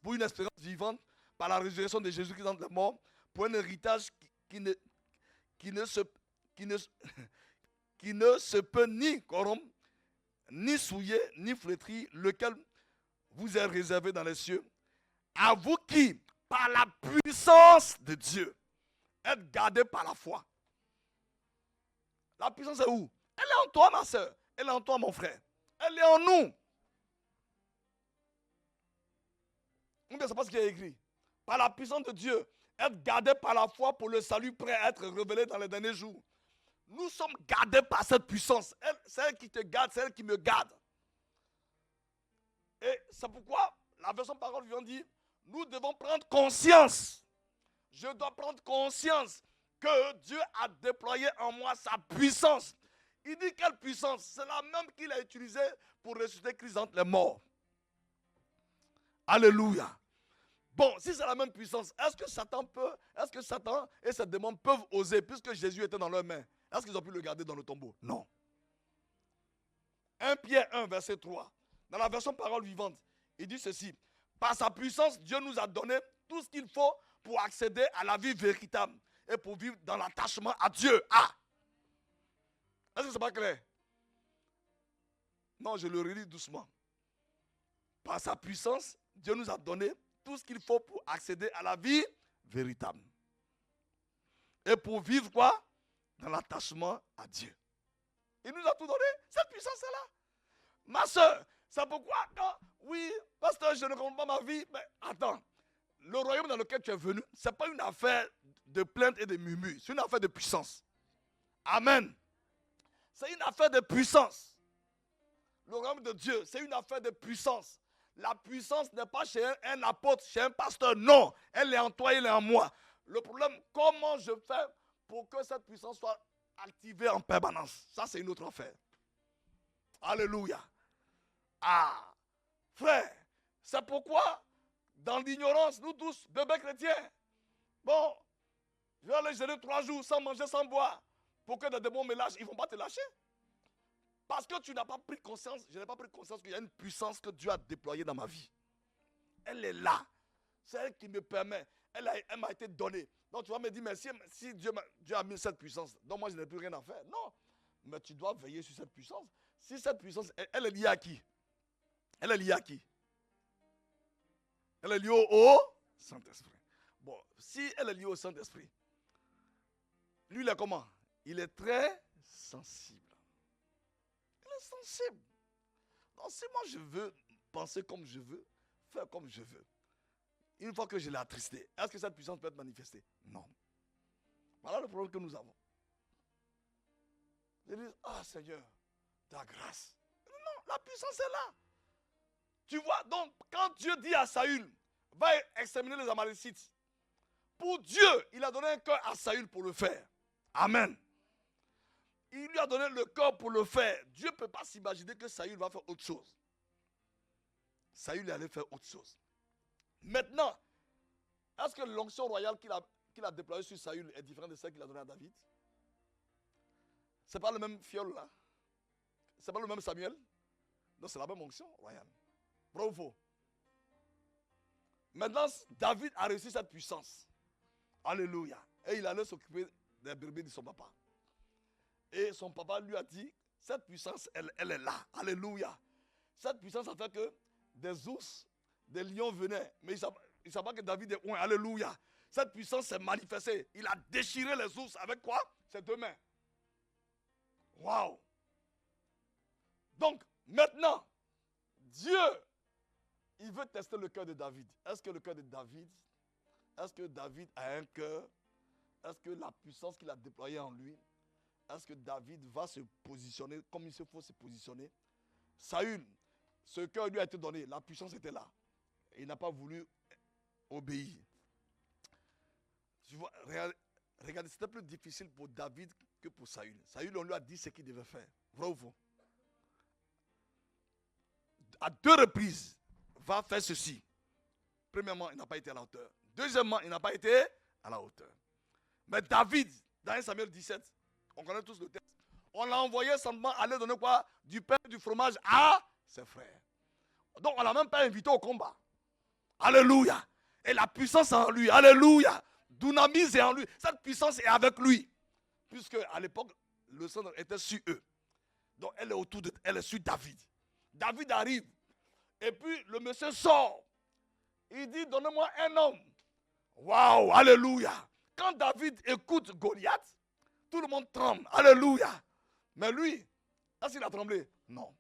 vivante, par la résurrection de Jésus-Christ entre les morts, pour un héritage qui ne se peut ni corrompre, ni souiller, ni flétrir, lequel vous est réservé dans les cieux. À vous qui, par la puissance de Dieu, êtes gardés par la foi. La puissance est où? Elle est en toi, ma soeur. Elle est en toi, mon frère. Elle est en nous. Ou bien c'est pas ce qui est écrit. Par la puissance de Dieu, être gardés par la foi pour le salut prêt à être révélé dans les derniers jours. Nous sommes gardés par cette puissance. C'est elle qui te garde, c'est elle qui me garde. Et c'est pourquoi la version parole vient dire, nous devons prendre conscience. Je dois prendre conscience que Dieu a déployé en moi sa puissance. Il dit quelle puissance? C'est la même qu'il a utilisée pour ressusciter Christ entre les morts. Alléluia. Bon, si c'est la même puissance, est-ce que Satan et ses démons peuvent oser, puisque Jésus était dans leurs mains, est-ce qu'ils ont pu le garder dans le tombeau? Non. 1 Pierre 1, verset 3. Dans la version parole vivante, il dit ceci. Par sa puissance, Dieu nous a donné tout ce qu'il faut pour accéder à la vie véritable et pour vivre dans l'attachement à Dieu. Ah! Est-ce que c'est pas clair? Non, je le relis doucement. Par sa puissance, Dieu nous a donné tout ce qu'il faut pour accéder à la vie véritable. Et pour vivre quoi? Dans l'attachement à Dieu. Il nous a tout donné. Cette puissance est là. Ma soeur, c'est pourquoi oui, pasteur, je ne comprends pas ma vie. Mais attends, le royaume dans lequel tu es venu, ce n'est pas une affaire de plainte et de murmures. C'est une affaire de puissance. Amen. C'est une affaire de puissance. Le royaume de Dieu, c'est une affaire de puissance. La puissance n'est pas chez un apôtre, chez un pasteur. Non, elle est en toi, elle est en moi. Le problème, comment je fais pour que cette puissance soit activée en permanence? Ça, c'est une autre affaire. Alléluia. Ah, frère, c'est pourquoi, dans l'ignorance, nous tous, bébés chrétiens, bon, je vais aller gérer 3 jours sans manger, sans boire, pour que des démons me lâchent. Ils ne vont pas te lâcher. Parce que tu n'as pas pris conscience, je n'ai pas pris conscience qu'il y a une puissance que Dieu a déployée dans ma vie. Elle est là. C'est elle qui me permet. Elle m'a été donnée. Donc tu vas me dire, mais si Dieu a mis cette puissance, donc moi je n'ai plus rien à faire. Non. Mais tu dois veiller sur cette puissance. Si cette puissance, elle est liée à qui? Elle est liée à qui? Elle est liée au Saint-Esprit. Bon, si elle est liée au Saint-Esprit, lui il est comment? Il est très sensible. Sensible. Donc si moi je veux penser comme je veux, faire comme je veux, une fois que je l'ai attristé, est-ce que cette puissance peut être manifestée? Non. Voilà le problème que nous avons. Ils disent, ah Seigneur, ta grâce. Non, la puissance est là. Tu vois, donc quand Dieu dit à Saül, va exterminer les Amalécites, pour Dieu, il a donné un cœur à Saül pour le faire. Amen. Il lui a donné le corps pour le faire. Dieu ne peut pas s'imaginer que Saül va faire autre chose. Saül allait faire autre chose. Maintenant, est-ce que l'onction royale qu'il a déployée sur Saül est différente de celle qu'il a donnée à David? Ce n'est pas le même fiole là? Ce n'est pas le même Samuel? Non, c'est la même onction royale. Vrai ou faux? Maintenant, David a reçu cette puissance. Alléluia. Et il allait s'occuper des brebis de son papa. Et son papa lui a dit, cette puissance, elle est là. Alléluia. Cette puissance a fait que des ours, des lions venaient. Mais il ne savait pas que David est loin. Alléluia. Cette puissance s'est manifestée. Il a déchiré les ours avec quoi? Ses 2 mains. Waouh. Donc, maintenant, Dieu, il veut tester le cœur de David. Est-ce que David a un cœur est-ce que la puissance qu'il a déployée en lui, est-ce que David va se positionner comme il se faut se positionner? Saül, ce cœur lui a été donné, la puissance était là. Il n'a pas voulu obéir. Tu vois, regardez, c'était plus difficile pour David que pour Saül. Saül, on lui a dit ce qu'il devait faire. Vrai ou faux? À 2 reprises, va faire ceci. Premièrement, il n'a pas été à la hauteur. Deuxièmement, il n'a pas été à la hauteur. Mais David, dans 1 Samuel 17, on connaît tous le texte, on l'a envoyé simplement aller donner quoi? Du pain et du fromage à ses frères. Donc on ne l'a même pas invité au combat. Alléluia. Et la puissance est en lui. Alléluia. Dunamis est en lui. Cette puissance est avec lui. Puisque à l'époque, le sang était sur eux. Donc elle est autour de, elle est sur David. David arrive. Et puis le monsieur sort. Il dit, donnez-moi un homme. Waouh, alléluia. Quand David écoute Goliath, tout le monde tremble. Alléluia. Mais lui, est-ce qu'il a tremblé? Non.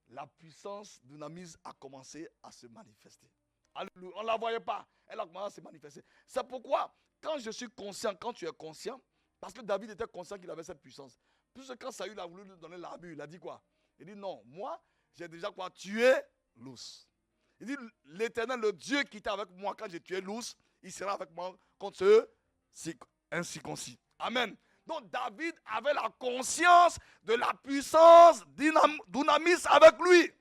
La puissance dunamis a commencé à se manifester. Alléluia. On ne la voyait pas. Elle a commencé à se manifester. C'est pourquoi, quand je suis conscient, quand tu es conscient, parce que David était conscient qu'il avait cette puissance. Puisque quand Saül a voulu lui donner l'armure, il a dit quoi? Il dit non, moi, j'ai déjà quoi? Tué l'ours. Il dit, l'Éternel, le Dieu qui était avec moi quand j'ai tué l'ours, il sera avec moi contre ceux incirconcis. Amen. Donc David avait la conscience de la puissance dunamis avec lui.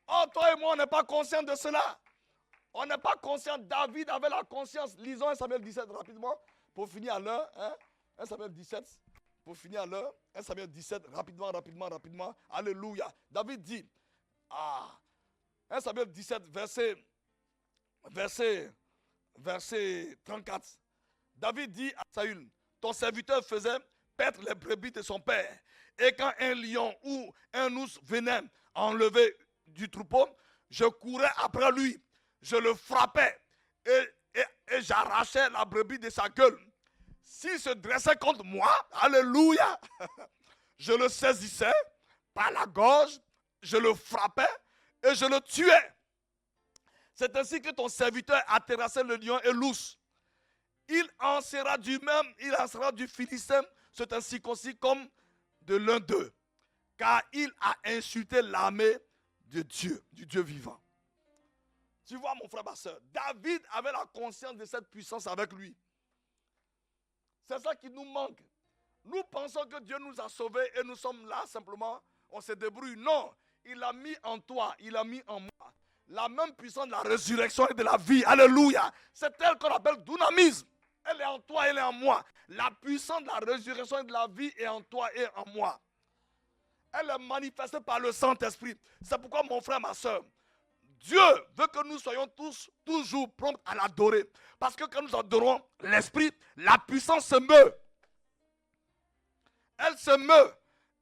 Oh, toi et moi, on n'est pas conscient de cela. On n'est pas conscient. David avait la conscience. Lisons 1 Samuel 17 rapidement pour finir à l'heure. 1 Samuel 17 pour finir à l'heure. 1 Samuel 17 rapidement. Alléluia. David dit, 1 Samuel 17 verset 34. David dit à Saül, ton serviteur faisait paître les brebis de son père. Et quand un lion ou un ours venait enlever du troupeau, je courais après lui, je le frappais et j'arrachais la brebis de sa gueule. S'il se dressait contre moi, alléluia, je le saisissais par la gorge, je le frappais et je le tuais. C'est ainsi que ton serviteur a terrassé le lion et l'ours. Il en sera du même, il en sera du Philistin, c'est un circoncis comme de l'un d'eux. Car il a insulté l'armée de Dieu, du Dieu vivant. Tu vois mon frère, ma soeur, David avait la conscience de cette puissance avec lui. C'est ça qui nous manque. Nous pensons que Dieu nous a sauvés et nous sommes là simplement, on se débrouille. Non, il a mis en toi, il a mis en moi la même puissance de la résurrection et de la vie. Alléluia. C'est elle qu'on appelle dunamisme. Elle est en toi, elle est en moi. La puissance de la résurrection et de la vie est en toi et en moi. Elle est manifestée par le Saint-Esprit. C'est pourquoi mon frère, ma soeur, Dieu veut que nous soyons tous toujours prompts à l'adorer. Parce que quand nous adorons l'Esprit, la puissance se meut. Elle se meut.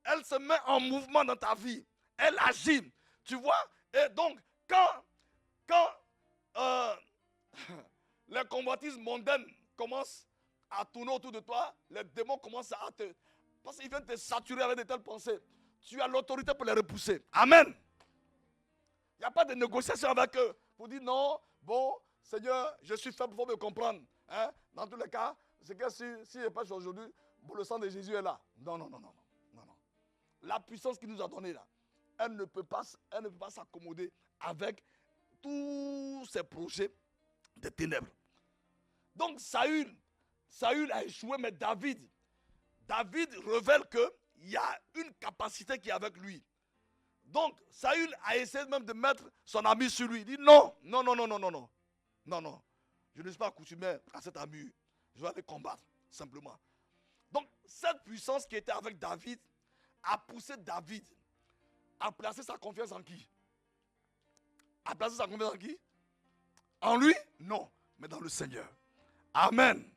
Elle se met en mouvement dans ta vie. Elle agit. Tu vois? Et donc, quand les convoitises mondaines commencent à tourner autour de toi, les démons commencent à te... Parce qu'ils viennent te saturer avec de telles pensées. Tu as l'autorité pour les repousser. Amen. Il n'y a pas de négociation avec eux. Pour dire non, bon, Seigneur, je suis faible, il faut me comprendre. Hein? Dans tous les cas, c'est que si je pêche aujourd'hui, le sang de Jésus est là. Non. La puissance qu'il nous a donnée là, elle ne peut pas s'accommoder avec tous ces projets de ténèbres. Donc Saül a échoué, mais David révèle qu'il y a une capacité qui est avec lui. Donc Saül a essayé même de mettre son ami sur lui. Il dit non, je ne suis pas accoutumé à cette armure. Je vais aller combattre, simplement. Donc cette puissance qui était avec David a poussé David à placer sa confiance en qui? À placer sa confiance en qui? En lui? Non, mais dans le Seigneur. Amen.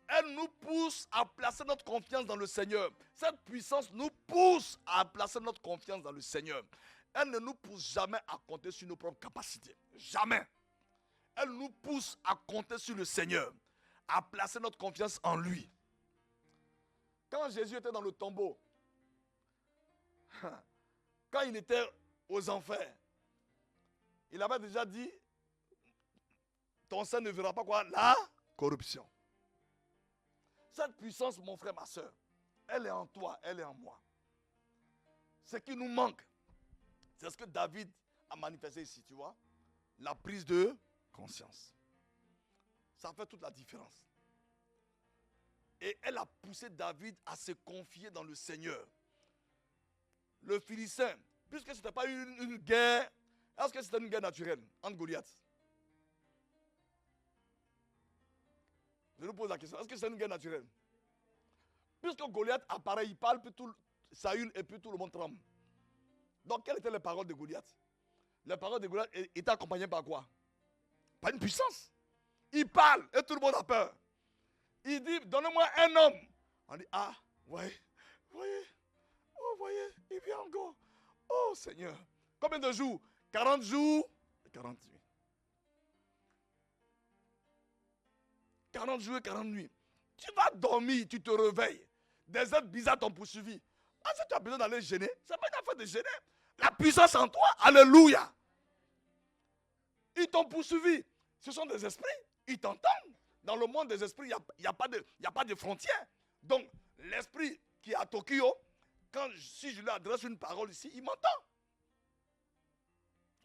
Elle nous pousse à placer notre confiance dans le Seigneur. Cette puissance nous pousse à placer notre confiance dans le Seigneur. Elle ne nous pousse jamais à compter sur nos propres capacités. Jamais. Elle nous pousse à compter sur le Seigneur, à placer notre confiance en lui. Quand Jésus était dans le tombeau, quand il était aux enfers, il avait déjà dit, ton sein ne verra pas quoi? La corruption. Cette puissance, mon frère, ma soeur, elle est en toi, elle est en moi. Ce qui nous manque, c'est ce que David a manifesté ici, tu vois. La prise de conscience. Ça fait toute la différence. Et elle a poussé David à se confier dans le Seigneur. Le Philistin, puisque ce n'était pas une guerre, est-ce que c'était une guerre naturelle entre Goliath? Je nous pose la question, est-ce que c'est une guerre naturelle? Puisque Goliath apparaît, il parle, puis Saül et puis tout le monde tremble. Donc, quelles étaient les paroles de Goliath? Les paroles de Goliath étaient accompagnées par quoi? Par une puissance. Il parle et tout le monde a peur. Il dit, donnez-moi un homme. On dit, ah, voyez, oh, voyez, il vient encore. Oh, Seigneur. Combien de jours? 40 jours et 40 nuits. 40 jours et 40 nuits. Tu vas dormir, tu te réveilles. Des êtres bizarres t'ont poursuivi. Ah, si tu as besoin d'aller gêner, ce n'est pas une affaire de gêner. La puissance en toi, alléluia. Ils t'ont poursuivi. Ce sont des esprits, ils t'entendent. Dans le monde des esprits, il n'y a pas de frontières. Donc, l'esprit qui est à Tokyo, si je lui adresse une parole ici, il m'entend.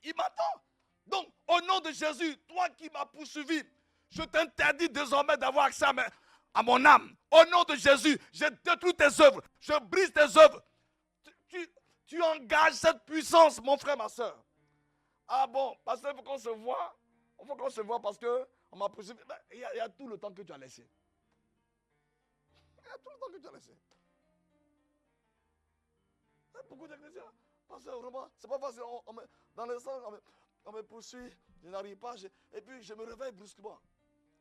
Il m'entend. Donc, au nom de Jésus, toi qui m'as poursuivi, je t'interdis désormais d'avoir accès à mon âme. Au nom de Jésus, je détruis tes œuvres. Je brise tes œuvres. Tu engages cette puissance, mon frère, ma soeur. Ah bon, parce qu'il faut qu'on se voit. Il faut qu'on se voit parce qu'on m'a poursuivi. Il y a tout le temps que tu as laissé. Il y a tout le temps que tu as laissé. Beaucoup d'ecclésiens. Parce que vraiment, c'est pas facile. Dans le sens, on me poursuit, je n'arrive pas. Et puis je me réveille brusquement.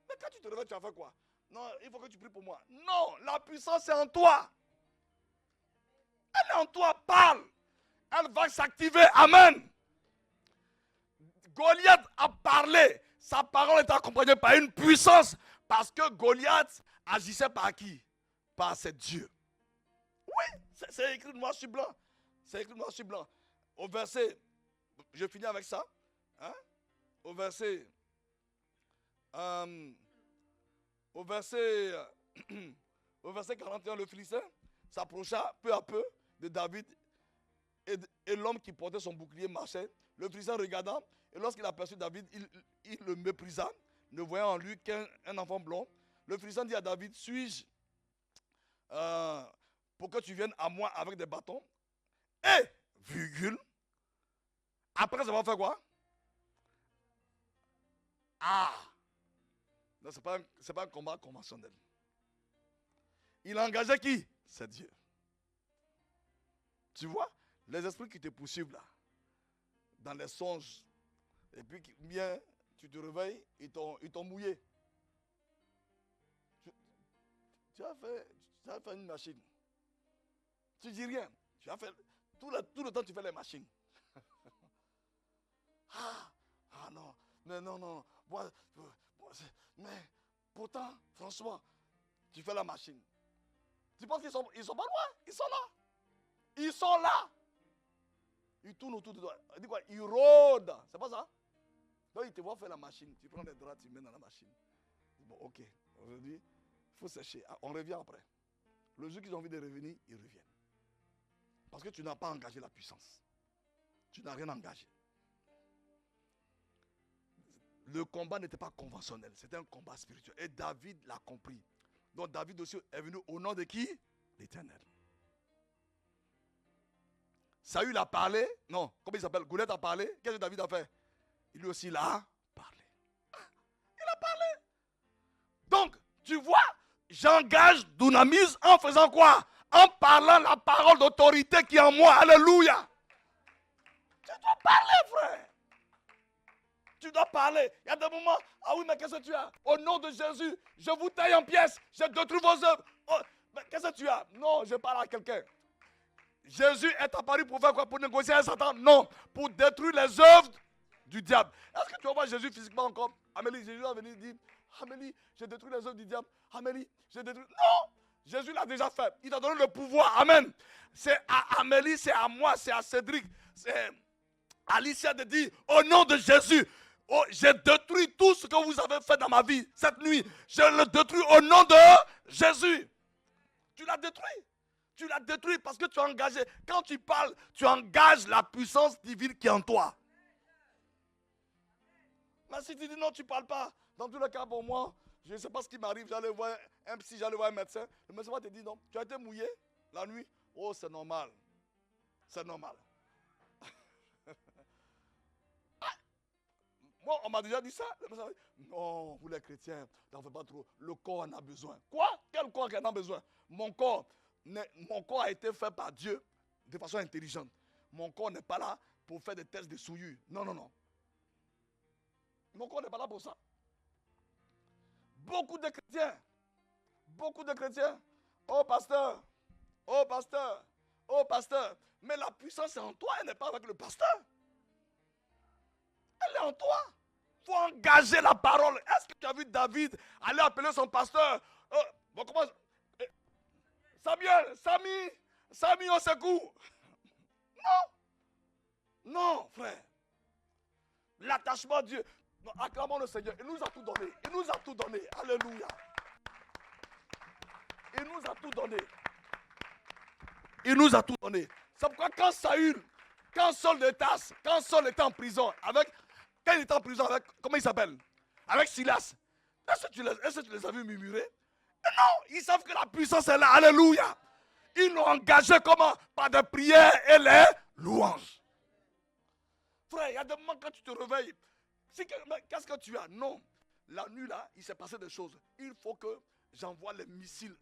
Mais quand tu te réveilles, tu as fait quoi? Non, il faut que tu pries pour moi. Non, la puissance est en toi. Elle est en toi, parle. Elle va s'activer. Amen. Goliath a parlé. Sa parole était accompagnée par une puissance. Parce que Goliath agissait par qui? Par ses dieux. Oui, c'est écrit noir sur blanc. C'est écrit noir sur blanc. Au verset, je finis avec ça. Hein? Au verset 41, le Philistin s'approcha peu à peu de David et l'homme qui portait son bouclier marchait. Le Philistin regarda et lorsqu'il aperçut David, il le méprisa, ne voyant en lui qu'un enfant blond. Le Philistin dit à David, suis-je pour que tu viennes à moi avec des bâtons? Et, virgule, après ça va faire quoi? Ah! Non, ce n'est pas un combat conventionnel. Il a engagé qui? C'est Dieu. Tu vois, les esprits qui te poursuivent là, dans les songes, et puis bien, tu te réveilles, ils t'ont mouillé. Tu as fait une machine. Tu dis rien. Tu as fait, tout le temps, tu fais les machines. Ah non, mais non. Mais pourtant, franchement, tu fais la machine. Tu penses qu'ils sont pas loin? Ils sont là. Ils sont là. Ils tournent autour de toi. Ils disent quoi? Ils rôdent. C'est pas ça? Donc ils te voient faire la machine. Tu prends les draps, tu mets dans la machine. Bon, ok. Aujourd'hui, il faut sécher. On revient après. Le jour qu'ils ont envie de revenir, ils reviennent. Parce que tu n'as pas engagé la puissance. Tu n'as rien engagé. Le combat n'était pas conventionnel. C'était un combat spirituel. Et David l'a compris. Donc David aussi est venu au nom de qui? L'Éternel. Saül a parlé. Non, comment il s'appelle? Goliath a parlé. Qu'est-ce que David a fait? Il lui aussi l'a parlé. Il a parlé. Donc, tu vois, j'engage Dunamis en faisant quoi? En parlant la parole d'autorité qui est en moi. Alléluia. Tu dois parler, frère. Tu dois parler. Il y a des moments, ah oui, mais qu'est-ce que tu as? Au nom de Jésus, je vous taille en pièces. Je détruis vos œuvres. Oh, mais qu'est-ce que tu as? Non, je parle à quelqu'un. Jésus est apparu pour faire quoi? Pour négocier avec Satan? Non, pour détruire les œuvres du diable. Est-ce que tu vas voir Jésus physiquement encore? Amélie, Jésus va venir dire, Amélie, j'ai détruit les œuvres du diable. Amélie, j'ai détruit... Non! Jésus l'a déjà fait. Il t'a donné le pouvoir. Amen. C'est à Amélie, c'est à moi, c'est à Cédric, c'est à Alicia de dire, au nom de Jésus, Oh, j'ai détruit tout ce que vous avez fait dans ma vie cette nuit. Je le détruis au nom de Jésus. Tu l'as détruit. Tu l'as détruit parce que tu as engagé. Quand tu parles, tu engages la puissance divine qui est en toi. Mais si tu dis non, tu ne parles pas. Dans tous les cas, pour moi, je ne sais pas ce qui m'arrive. J'allais voir un psy, j'allais voir un médecin. Le médecin va te dire non. Tu as été mouillé la nuit. Oh, c'est normal. C'est normal. Moi, on m'a déjà dit ça. Non, vous les chrétiens, n'en faites pas trop. Le corps en a besoin. Quoi? Quel corps en a besoin? Mon corps a été fait par Dieu de façon intelligente. Mon corps n'est pas là pour faire des tests de souillure. Non, non, non. Mon corps n'est pas là pour ça. Beaucoup de chrétiens. Oh pasteur, oh pasteur, oh pasteur. Mais la puissance est en toi, elle n'est pas avec le pasteur. Elle est en toi. Il faut engager la parole. Est-ce que tu as vu David aller appeler son pasteur? Bon, comment? Samuel, Samy, au secours. Non. Non, frère. L'attachement à Dieu. Non, acclamons le Seigneur. Il nous a tout donné. Il nous a tout donné. Alléluia. Il nous a tout donné. Il nous a tout donné. C'est pourquoi quand Saul était en prison, quand il était en prison avec, comment il s'appelle? Avec Silas. Est-ce que tu les as vus murmurer? Non, ils savent que la puissance est là. Alléluia. Ils l'ont engagé comment? Par des prières et les louanges. Frère, il y a des moments quand tu te réveilles. Qu'est-ce que tu as? Non. La nuit là, il s'est passé des choses. Il faut que j'envoie les missiles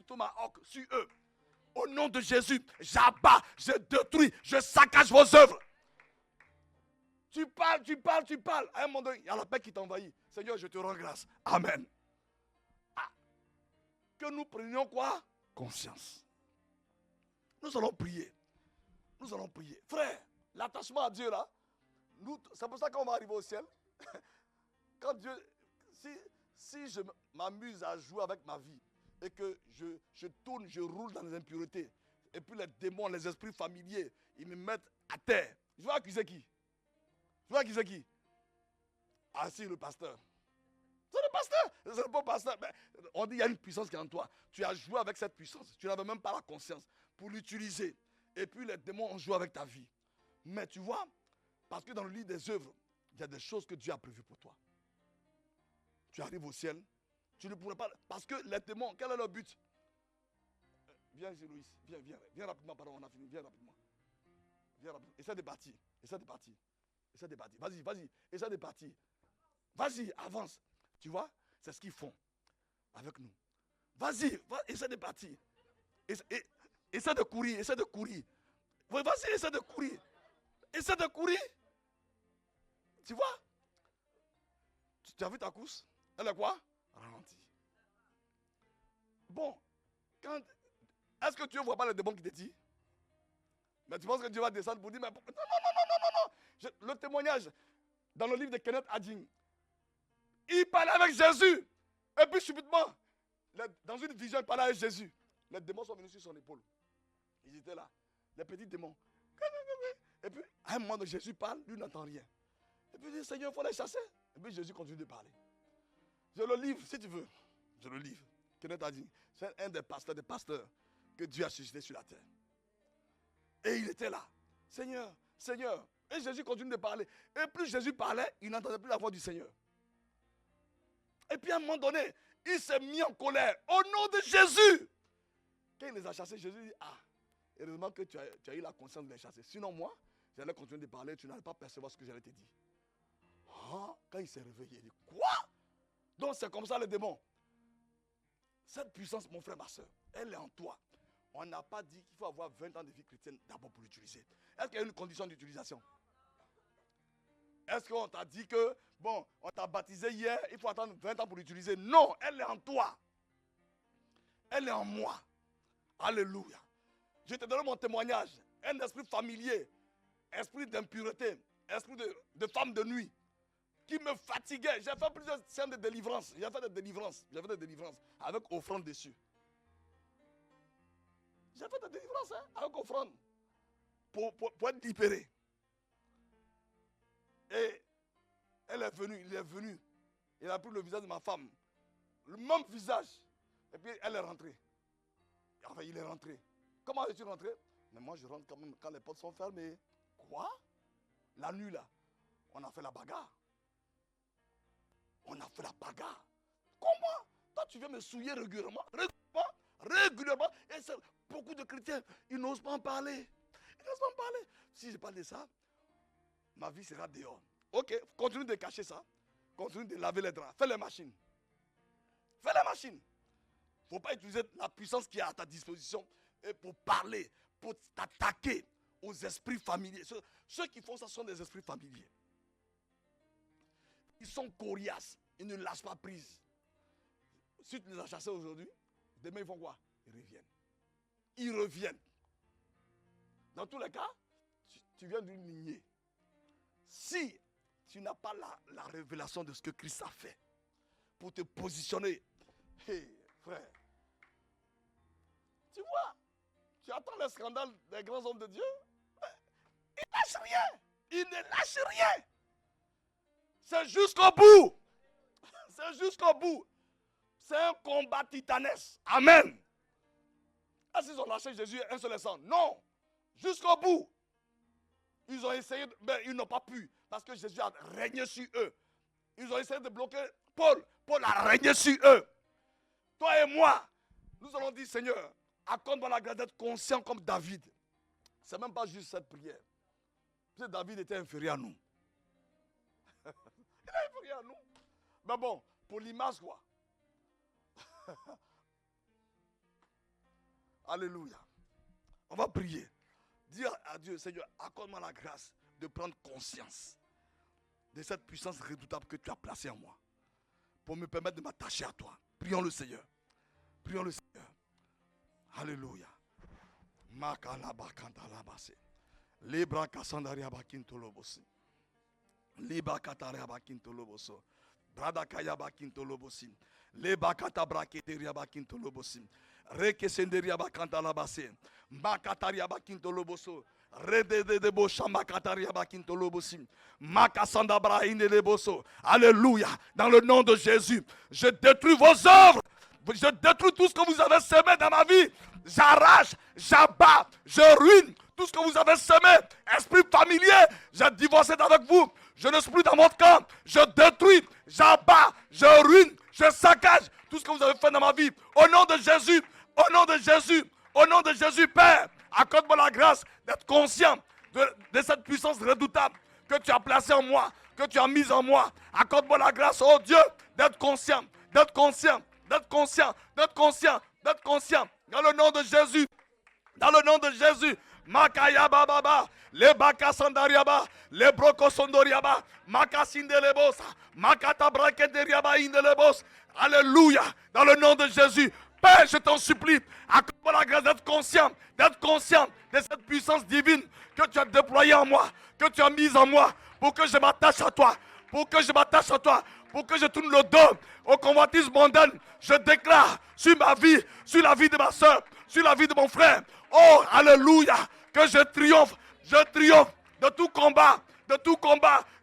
Tomahawk sur eux. Au nom de Jésus, j'abats, je détruis, je saccage vos œuvres. Tu parles. À un moment donné, il y a la paix qui t'envahit. Seigneur, je te rends grâce. Amen. Ah. Que nous prenions quoi? Conscience. Nous allons prier. Frère, l'attachement à Dieu là, c'est pour ça qu'on va arriver au ciel. Quand Dieu, si je m'amuse à jouer avec ma vie et que je tourne, je roule dans les impuretés, et puis les démons, les esprits familiers, ils me mettent à terre. Je vais accuser qui? Ah si, le pasteur. C'est le pasteur. C'est le bon pasteur. Mais on dit qu'il y a une puissance qui est en toi. Tu as joué avec cette puissance. Tu n'avais même pas la conscience pour l'utiliser. Et puis les démons ont joué avec ta vie. Mais tu vois, parce que dans le livre des œuvres, il y a des choses que Dieu a prévues pour toi. Tu arrives au ciel, tu ne pourrais pas. Parce que les démons, quel est leur but? Viens ici, Louis. Viens rapidement, pardon, on a fini. Viens rapidement. Essaie de partir. Vas-y. Essaie de partir. Vas-y, avance. Tu vois, c'est ce qu'ils font avec nous. Vas-y, essaie de partir. Essaie de courir. Oui, vas-y, essaie de courir. Tu vois? Tu as vu ta course? Elle est quoi? Ralentie. Bon, est-ce que Dieu ne voit pas les démons qui te tirent? Mais tu penses que Dieu va descendre pour dire, mais non. Le témoignage dans le livre de Kenneth Hagin, il parlait avec Jésus. Et puis subitement, dans une vision, il parlait avec Jésus. Les démons sont venus sur son épaule. Ils étaient là. Les petits démons. Et puis, à un moment, Jésus parle, lui n'entend rien. Et puis il dit, Seigneur, il faut les chasser. Et puis Jésus continue de parler. Je le livre, si tu veux. Je le livre. Kenneth Hagin, c'est un des pasteurs que Dieu a suscité sur la terre. Et il était là. Seigneur. Et Jésus continue de parler. Et plus Jésus parlait, il n'entendait plus la voix du Seigneur. Et puis à un moment donné, il s'est mis en colère. Au nom de Jésus. Quand il les a chassés, Jésus dit, heureusement que tu as eu la conscience de les chasser. Sinon moi, j'allais continuer de parler, tu n'allais pas percevoir ce que j'allais te dire. Quand il s'est réveillé, il dit, quoi? Donc c'est comme ça les démons. Cette puissance, mon frère, ma soeur, elle est en toi. On n'a pas dit qu'il faut avoir 20 ans de vie chrétienne d'abord pour l'utiliser. Est-ce qu'il y a une condition d'utilisation? Est-ce qu'on t'a dit que, bon, on t'a baptisé hier, il faut attendre 20 ans pour l'utiliser? Non, elle est en toi. Elle est en moi. Alléluia. Je te donne mon témoignage. Un esprit familier, esprit d'impureté, esprit de femme de nuit, qui me fatiguait. J'ai fait plusieurs scènes de délivrance. J'ai fait des délivrances avec offrande dessus. J'ai fait des délivrances avec offrande pour être libéré. Et Elle est venue, il est venu. Il a pris le visage de ma femme. Le même visage. Et puis elle est rentrée. Enfin, il est rentré. Comment es-tu rentré? Mais moi, je rentre quand même quand les portes sont fermées. Quoi? La nuit, là, on a fait la bagarre. On a fait la bagarre. Comment? Toi, tu viens me souiller régulièrement. Régulièrement. Et c'est beaucoup de chrétiens, ils n'osent pas en parler. Ils n'osent pas en parler. Si je parle de ça, ma vie sera dehors. Ok, continue de cacher ça. Continue de laver les draps. Fais les machines. Fais les machines. Il ne faut pas utiliser la puissance qui est à ta disposition pour parler, pour t'attaquer aux esprits familiers. Ceux qui font ça sont des esprits familiers. Ils sont coriaces. Ils ne lâchent pas prise. Si tu les as chassés aujourd'hui, demain ils font quoi? Ils reviennent. Ils reviennent. Dans tous les cas, tu viens d'une lignée. Si tu n'as pas la révélation de ce que Christ a fait pour te positionner, hey, frère, tu vois, tu attends les scandales des grands hommes de Dieu, ils ne lâchent rien. Ils ne lâchent rien. C'est jusqu'au bout. C'est jusqu'au bout. C'est un combat titanesque. Amen. Est-ce qu'ils ont lâché Jésus un seul instant? Non. Jusqu'au bout. Ils ont essayé, mais ils n'ont pas pu. Parce que Jésus a régné sur eux. Ils ont essayé de bloquer Paul. Paul a régné sur eux. Toi et moi, nous allons dire, Seigneur, accorde-moi la grâce d'être conscient comme David. Ce n'est même pas juste cette prière. Parce que David était inférieur à nous. Il est inférieur à nous. Mais bon, pour l'image, quoi. Alléluia. On va prier. Dire à Dieu, Seigneur, accorde-moi la grâce de prendre conscience de cette puissance redoutable que tu as placée en moi. Pour me permettre de m'attacher à toi. Prions le Seigneur. Prions le Seigneur. Alléluia. Libra kasandaria bakintolobosi. Libra kataria bakintoloboso. Brada kaya bakintolobosi. Leba katabraketeria bakintolobosi. Rekesenderia bakantalabase. Makataria bakintoloboso. Rededebo shamakataria bakintolobosi. Makasanda brahine leboso. Alléluia. Dans le nom de Jésus, je détruis vos œuvres. Je détruis tout ce que vous avez semé dans ma vie. J'arrache, j'abats, je ruine tout ce que vous avez semé. Esprit familier, j'ai divorcé avec vous. Je ne suis plus dans votre camp. Je détruis, j'abats, je ruine, je saccage tout ce que vous avez fait dans ma vie. Au nom de Jésus, au nom de Jésus, au nom de Jésus, Père, accorde-moi la grâce d'être conscient de cette puissance redoutable que tu as placée en moi, que tu as mise en moi. Accorde-moi la grâce, oh Dieu, d'être conscient, d'être conscient. D'être conscient, d'être conscient, d'être conscient. Dans le nom de Jésus. Dans le nom de Jésus. Makaya baba, le bakasandariaba, le brokosondoriaba, makasindelebos, makata brakenderiaba indelebos. Alléluia. Dans le nom de Jésus. Père, je t'en supplie, accorde-moi la grâce d'être conscient de cette puissance divine que tu as déployée en moi, que tu as mise en moi, pour que je m'attache à toi, pour que je m'attache à toi, pour que je tourne le dos au convoitise mondaine. Je déclare sur ma vie, sur la vie de ma soeur, sur la vie de mon frère. Oh, alléluia, que je triomphe de tout combat,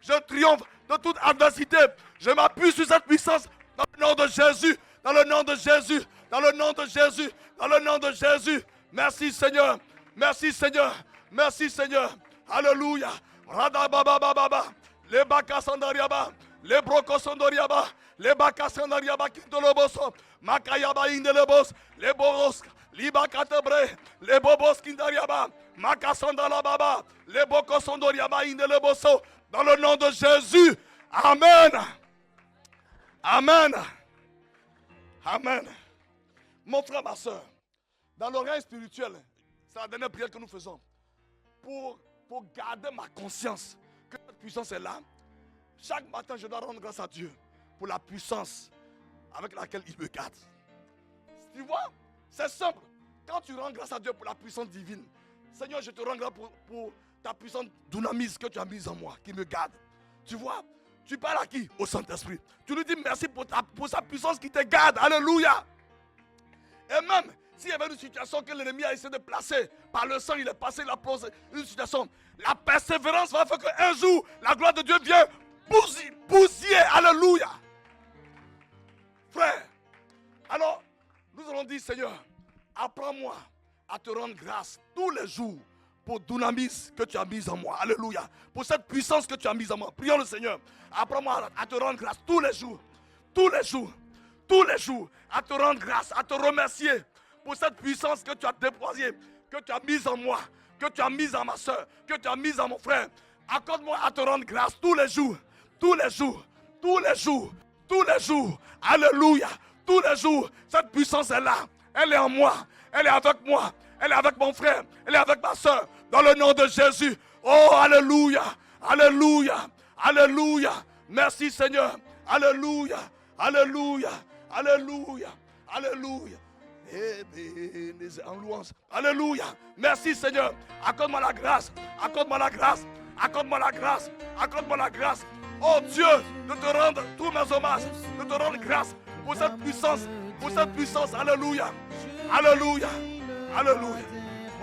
je triomphe de toute adversité. Je m'appuie sur cette puissance dans le nom de Jésus, dans le nom de Jésus, dans le nom de Jésus, dans le nom de Jésus. Merci Seigneur, merci Seigneur, merci Seigneur. Alléluia. Radababababa, les bakasandariaba, les brokosondoriaba, les bakasandariaba kindoloboso, makayaba indelebos, les boros, libakatebre, les bobos kindariaba, makasandalababa, les bokosondoriaba indeleboso, dans le nom de Jésus. Amen. Amen. Amen. Mon frère, ma soeur, dans l'oreille spirituelle, c'est la dernière prière que nous faisons. Pour garder ma conscience que cette puissance est là, chaque matin je dois rendre grâce à Dieu pour la puissance avec laquelle il me garde. Tu vois, c'est simple. Quand tu rends grâce à Dieu pour la puissance divine, Seigneur, je te rends grâce pour ta puissance dynamise que tu as mise en moi, qui me garde. Tu vois, tu parles à qui? Au Saint-Esprit. Tu lui dis merci pour sa puissance qui te garde. Alléluia. Et même s'il y avait une situation que l'ennemi a essayé de placer, par le sang, il est passé, il a posé une situation. La persévérance va faire qu'un jour, la gloire de Dieu vient bousiller. Alléluia. Frère, alors nous allons dire, Seigneur, apprends-moi à te rendre grâce tous les jours pour dunamis que tu as mis en moi. Alléluia. Pour cette puissance que tu as mise en moi. Prions le Seigneur. Apprends-moi à te rendre grâce tous les jours. Tous les jours. Tous les jours. À te rendre grâce. À te remercier pour cette puissance que tu as déployée. Que tu as mise en moi. Que tu as mise en ma soeur. Que tu as mise en mon frère. Accorde-moi à te rendre grâce tous les jours. Tous les jours. Tous les jours. Tous les jours. Alléluia. Tous les jours. Cette puissance est là. Elle est en moi. Elle est avec moi. Elle est avec mon frère. Elle est avec ma soeur. Dans le nom de Jésus. Oh, alléluia. Alléluia. Alléluia. Merci Seigneur. Alléluia. Alléluia. Alléluia. Alléluia. En louange. Alléluia. Merci Seigneur. Accorde-moi la grâce. Accorde-moi la grâce. Accorde-moi la grâce. Accorde-moi la grâce. Oh Dieu, de te rendre tous mes hommages. De te rendre grâce pour cette puissance. Pour cette puissance. Alléluia. Alléluia. Alléluia.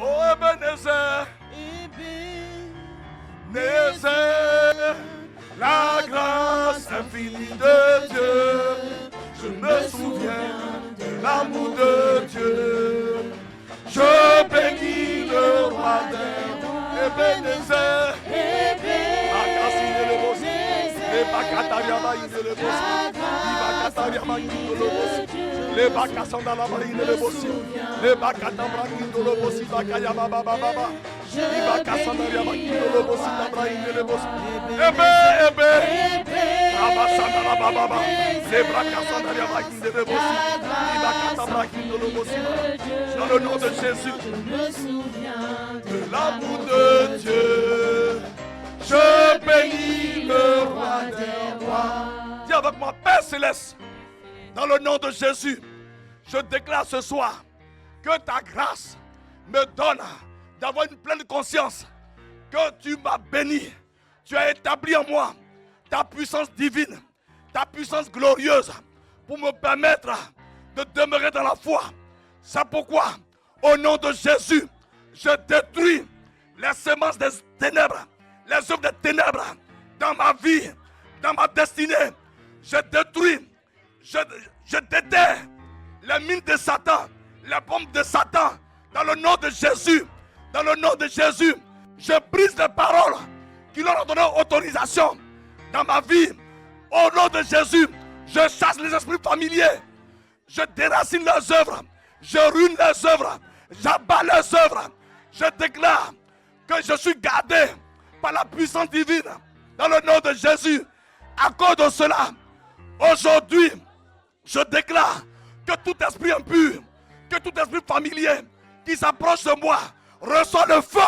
Oh Ebenezer. Ebenezer. La grâce infinie de Dieu. Je me souviens de l'amour de Dieu. Je bénis le roi des rois. Ebenezer. Les Bakatariama in le bossi, les Bakatariama in le bossi, les Bakasandala in le bossi, les Bakatamra in le bossi, Bakayama Baba Baba, les Bakasandariama in le bossi, Tabra in le bossi, Ebe, Abasandala Baba, les Bakasandariama in le bossi, les Bakatamra in le bossi, dans le nom de Jésus, je me souviens de l'amour de Dieu. Je bénis le roi des rois. Dis avec moi, Père Céleste, dans le nom de Jésus, je déclare ce soir que ta grâce me donne d'avoir une pleine conscience que tu m'as béni. Tu as établi en moi ta puissance divine, ta puissance glorieuse pour me permettre de demeurer dans la foi. C'est pourquoi, au nom de Jésus, je détruis les semences des ténèbres. Les œuvres des ténèbres dans ma vie, dans ma destinée. Je détruis, je déterre les mines de Satan, les bombes de Satan. Dans le nom de Jésus, dans le nom de Jésus, je brise les paroles qui leur ont donné autorisation dans ma vie. Au nom de Jésus, je chasse les esprits familiers. Je déracine leurs œuvres. Je ruine leurs œuvres. J'abats leurs œuvres. Je déclare que je suis gardé par la puissance divine, dans le nom de Jésus. À cause de cela, aujourd'hui, je déclare que tout esprit impur, que tout esprit familier qui s'approche de moi, reçoit le feu,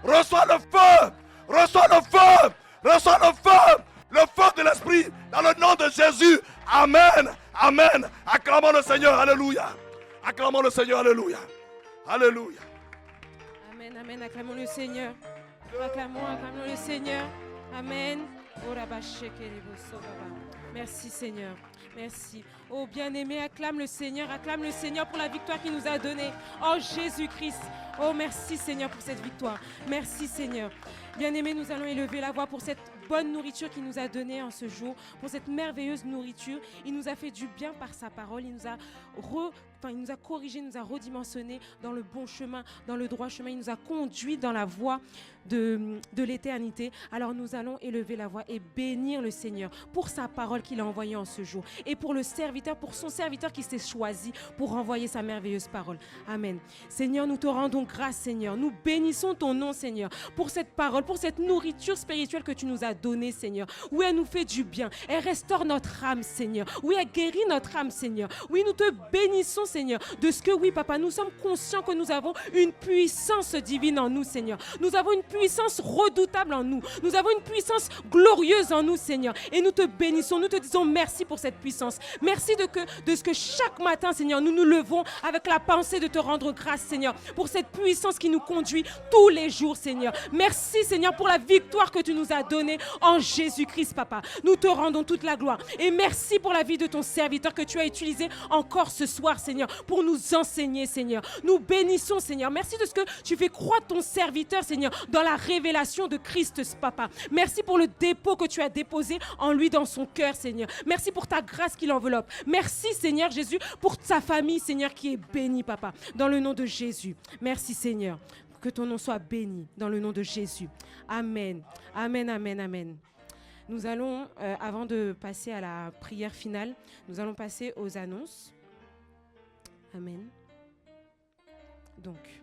reçoit le feu, reçoit le feu, reçoit le feu de l'esprit, dans le nom de Jésus. Amen, amen. Acclamons le Seigneur, alléluia. Acclamons le Seigneur, alléluia. Alléluia. Amen, amen. Acclamons le Seigneur. Acclamons le Seigneur. Amen. Merci Seigneur. Merci. Oh bien-aimé, acclame le Seigneur pour la victoire qu'il nous a donnée. Oh Jésus-Christ. Oh merci Seigneur pour cette victoire. Merci Seigneur. Bien-aimé, nous allons élever la voix pour cette bonne nourriture qu'il nous a donnée en ce jour, pour cette merveilleuse nourriture. Il nous a fait du bien par sa parole. Il nous a corrigé, il nous a redimensionné dans le bon chemin, dans le droit chemin. Il nous a conduit dans la voie de l'éternité. Alors nous allons élever la voix et bénir le Seigneur pour sa parole qu'il a envoyée en ce jour et pour son serviteur qui s'est choisi pour envoyer sa merveilleuse parole. Amen. Seigneur, nous te rendons grâce, Seigneur. Nous bénissons ton nom, Seigneur, pour cette parole, pour cette nourriture spirituelle que tu nous as donnée, Seigneur. Oui, elle nous fait du bien. Elle restaure notre âme, Seigneur. Oui, elle guérit notre âme, Seigneur. Oui, nous te bénissons, Seigneur, de ce que, oui, Papa, nous sommes conscients que nous avons une puissance divine en nous, Seigneur. Nous avons une puissance redoutable en nous. Nous avons une puissance glorieuse en nous, Seigneur. Et nous te bénissons, nous te te disons merci pour cette puissance. Merci de ce que chaque matin, Seigneur, nous nous levons avec la pensée de te rendre grâce, Seigneur, pour cette puissance qui nous conduit tous les jours, Seigneur. Merci, Seigneur, pour la victoire que tu nous as donnée en Jésus-Christ, Papa. Nous te rendons toute la gloire. Et merci pour la vie de ton serviteur que tu as utilisé encore ce soir, Seigneur, pour nous enseigner, Seigneur. Nous bénissons, Seigneur. Merci de ce que tu fais croître ton serviteur, Seigneur, dans la révélation de Christ, Papa. Merci pour le dépôt que tu as déposé en lui dans son cœur, Seigneur. Merci pour ta grâce qui l'enveloppe. Merci, Seigneur Jésus, pour sa famille, Seigneur, qui est bénie, Papa, dans le nom de Jésus. Merci, Seigneur. Que ton nom soit béni dans le nom de Jésus. Amen. Amen, amen, amen. Nous allons, avant de passer à la prière finale, nous allons passer aux annonces. Amen. Donc,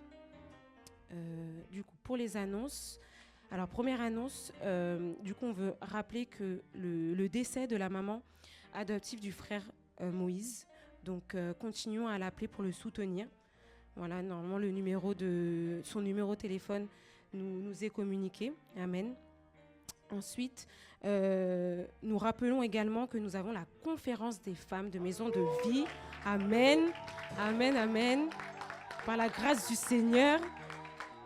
du coup, pour les annonces, alors première annonce, du coup, on veut rappeler que le décès de la maman adoptive du frère Moïse, donc continuons à l'appeler pour le soutenir. Voilà, normalement, son numéro de téléphone nous est communiqué. Amen. Ensuite, nous rappelons également que nous avons la conférence des femmes de Maison de Vie. Amen, amen, amen. Par la grâce du Seigneur,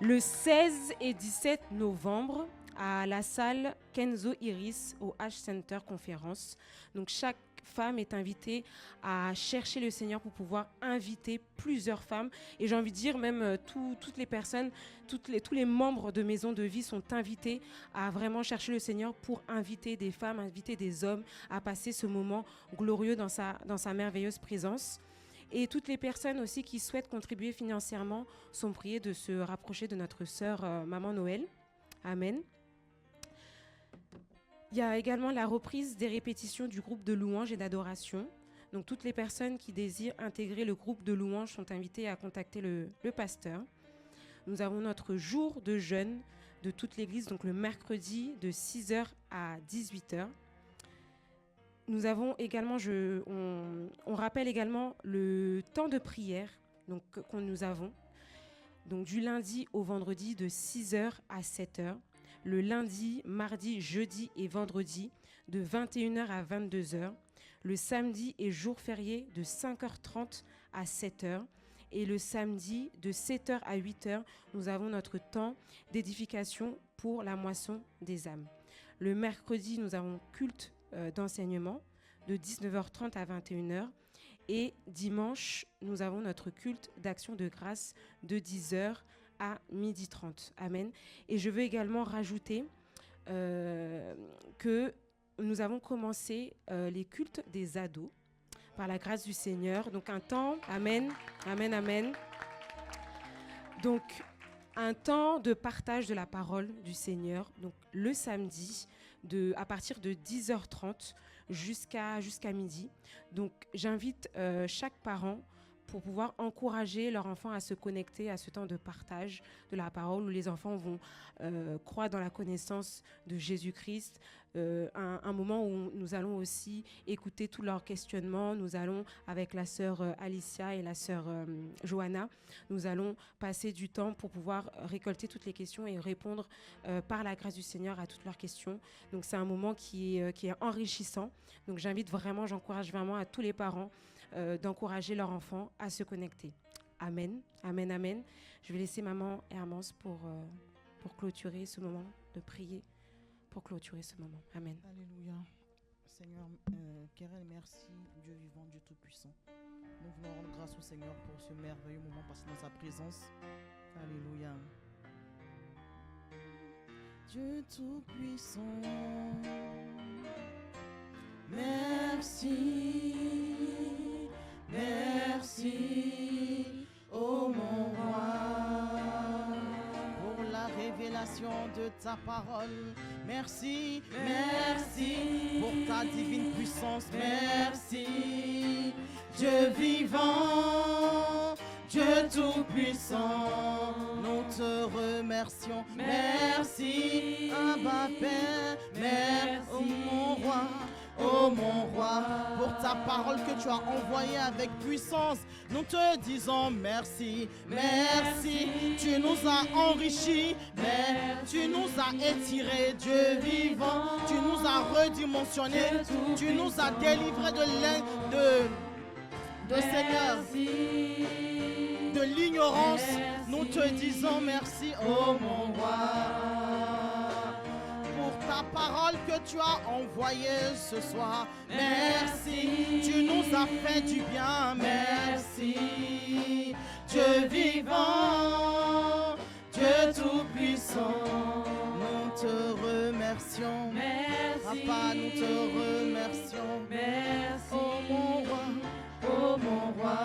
le 16 et 17 novembre, à la salle Kenzo Iris au H Center Conférence. Donc, chaque femme est invitée à chercher le Seigneur pour pouvoir inviter plusieurs femmes. Et j'ai envie de dire, même toutes les personnes, tous les membres de Maison de Vie sont invités à vraiment chercher le Seigneur pour inviter des femmes, inviter des hommes à passer ce moment glorieux dans sa merveilleuse présence. Et toutes les personnes aussi qui souhaitent contribuer financièrement sont priées de se rapprocher de notre sœur Maman Noël. Amen. Il y a également la reprise des répétitions du groupe de louanges et d'adoration. Donc, toutes les personnes qui désirent intégrer le groupe de louanges sont invitées à contacter le pasteur. Nous avons notre jour de jeûne de toute l'église, donc le mercredi de 6h à 18h. Nous avons également, on rappelle également le temps de prière donc, que nous avons, donc du lundi au vendredi de 6h à 7h. Le lundi, mardi, jeudi et vendredi de 21h à 22h. Le samedi et jour férié de 5h30 à 7h. Et le samedi de 7h à 8h, nous avons notre temps d'édification pour la moisson des âmes. Le mercredi, nous avons culte d'enseignement de 19h30 à 21h. Et dimanche, nous avons notre culte d'action de grâce de 10h à 12h30. Amen. Et je veux également rajouter que nous avons commencé les cultes des ados par la grâce du Seigneur. Donc un temps, amen, amen, amen. Donc un temps de partage de la parole du Seigneur. Donc le samedi, à partir de 10h30 jusqu'à midi. Donc j'invite chaque parent pour pouvoir encourager leurs enfants à se connecter à ce temps de partage de la parole où les enfants vont croître dans la connaissance de Jésus-Christ. Un moment où nous allons aussi écouter tous leurs questionnements. Nous allons, avec la sœur Alicia et la sœur Johanna, nous allons passer du temps pour pouvoir récolter toutes les questions et répondre par la grâce du Seigneur à toutes leurs questions. Donc c'est un moment qui est enrichissant. Donc j'encourage vraiment à tous les parents d'encourager leurs enfants à se connecter. Amen, amen, amen. Je vais laisser maman Hermance pour clôturer ce moment de prier, pour clôturer ce moment. Amen. Alléluia. Seigneur, Kérel, merci, Dieu vivant, Dieu tout-puissant. Nous voulons rendre grâce au Seigneur pour ce merveilleux moment passé dans sa présence. Alléluia. Dieu tout-puissant, merci, merci, ô mon roi, pour la révélation de ta parole. Merci, merci, pour ta divine puissance. Merci, Dieu vivant, Dieu tout-puissant, nous te remercions. Merci, Abba Père, merci, oh mon roi. oh mon roi, pour ta parole que tu as envoyée avec puissance. Nous te disons merci, merci. Tu nous as enrichis, mais tu nous as étirés, Dieu vivant. Tu nous as redimensionnés, tu nous as délivrés de Seigneur, de l'ignorance. Nous te disons merci, oh mon roi, pour ta parole que tu as envoyée ce soir. Merci, tu nous as fait du bien, merci. Dieu vivant, Dieu tout-puissant, nous te remercions. Merci. Papa, nous te remercions. Merci. Oh mon roi, Oh mon roi.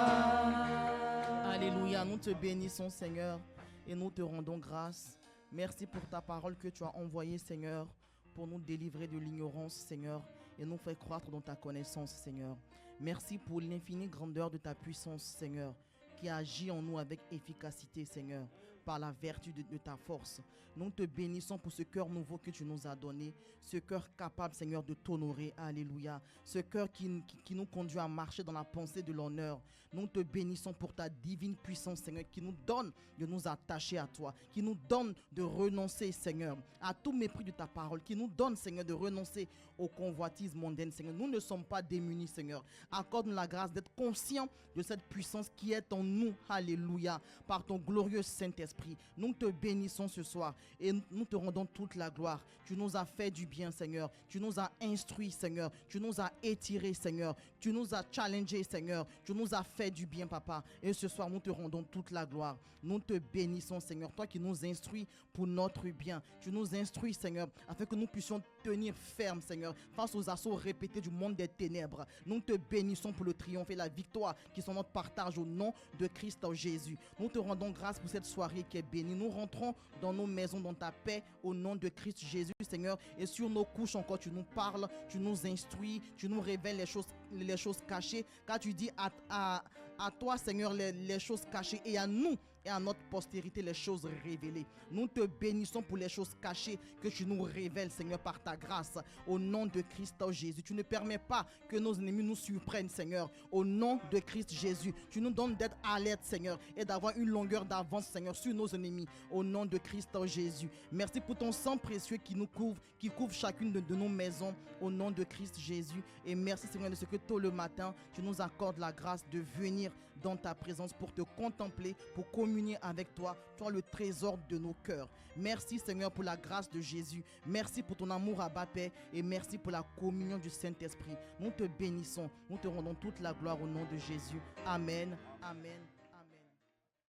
alléluia, nous te bénissons Seigneur et nous te rendons grâce. Merci pour ta parole que tu as envoyée Seigneur, pour nous délivrer de l'ignorance Seigneur et nous faire croître dans ta connaissance Seigneur. Merci pour l'infinie grandeur de ta puissance Seigneur, qui agit en nous avec efficacité Seigneur, par la vertu de ta force. Nous te bénissons pour ce cœur nouveau que tu nous as donné, ce cœur capable Seigneur de t'honorer, alléluia, ce cœur qui nous conduit à marcher dans la pensée de l'honneur. Nous te bénissons pour ta divine puissance Seigneur, qui nous donne de nous attacher à toi, qui nous donne de renoncer Seigneur à tout mépris de ta parole, qui nous donne Seigneur de renoncer aux convoitises mondaines Seigneur. Nous ne sommes pas démunis Seigneur, accorde-nous la grâce d'être conscients de cette puissance qui est en nous, alléluia, par ton glorieux Saint-Esprit. Nous te bénissons ce soir et nous te rendons toute la gloire. Tu nous as fait du bien Seigneur, tu nous as instruits Seigneur, tu nous as étirés Seigneur, tu nous as challengés Seigneur, tu nous as fait du bien Papa, et ce soir nous te rendons toute la gloire. Nous te bénissons Seigneur, toi qui nous instruis pour notre bien. Tu nous instruis Seigneur afin que nous puissions tenir ferme Seigneur face aux assauts répétés du monde des ténèbres. Nous te bénissons pour le triomphe et la victoire qui sont notre partage au nom de Christ Jésus. Nous te rendons grâce pour cette soirée qui est bénie. Nous rentrons dans nos maisons dans ta paix au nom de Christ Jésus Seigneur, et sur nos couches encore tu nous parles, tu nous instruis, tu nous révèles les choses cachées, car tu dis à toi Seigneur les choses cachées, et à nous et à notre postérité les choses révélées. Nous te bénissons pour les choses cachées que tu nous révèles Seigneur par ta grâce au nom de Christ Jésus. Tu ne permets pas que nos ennemis nous surprennent Seigneur, au nom de Christ Jésus. Tu nous donnes d'être alerte Seigneur et d'avoir une longueur d'avance Seigneur sur nos ennemis au nom de Christ Jésus. Merci pour ton sang précieux qui nous couvre, qui couvre chacune de nos maisons au nom de Christ Jésus. Et merci Seigneur de ce que tôt le matin tu nous accordes la grâce de venir dans ta présence pour te contempler, pour communier avec toi, toi le trésor de nos cœurs. Merci Seigneur pour la grâce de Jésus. Merci pour ton amour à bas paix et merci pour la communion du Saint-Esprit. Nous te bénissons, nous te rendons toute la gloire au nom de Jésus. Amen, amen.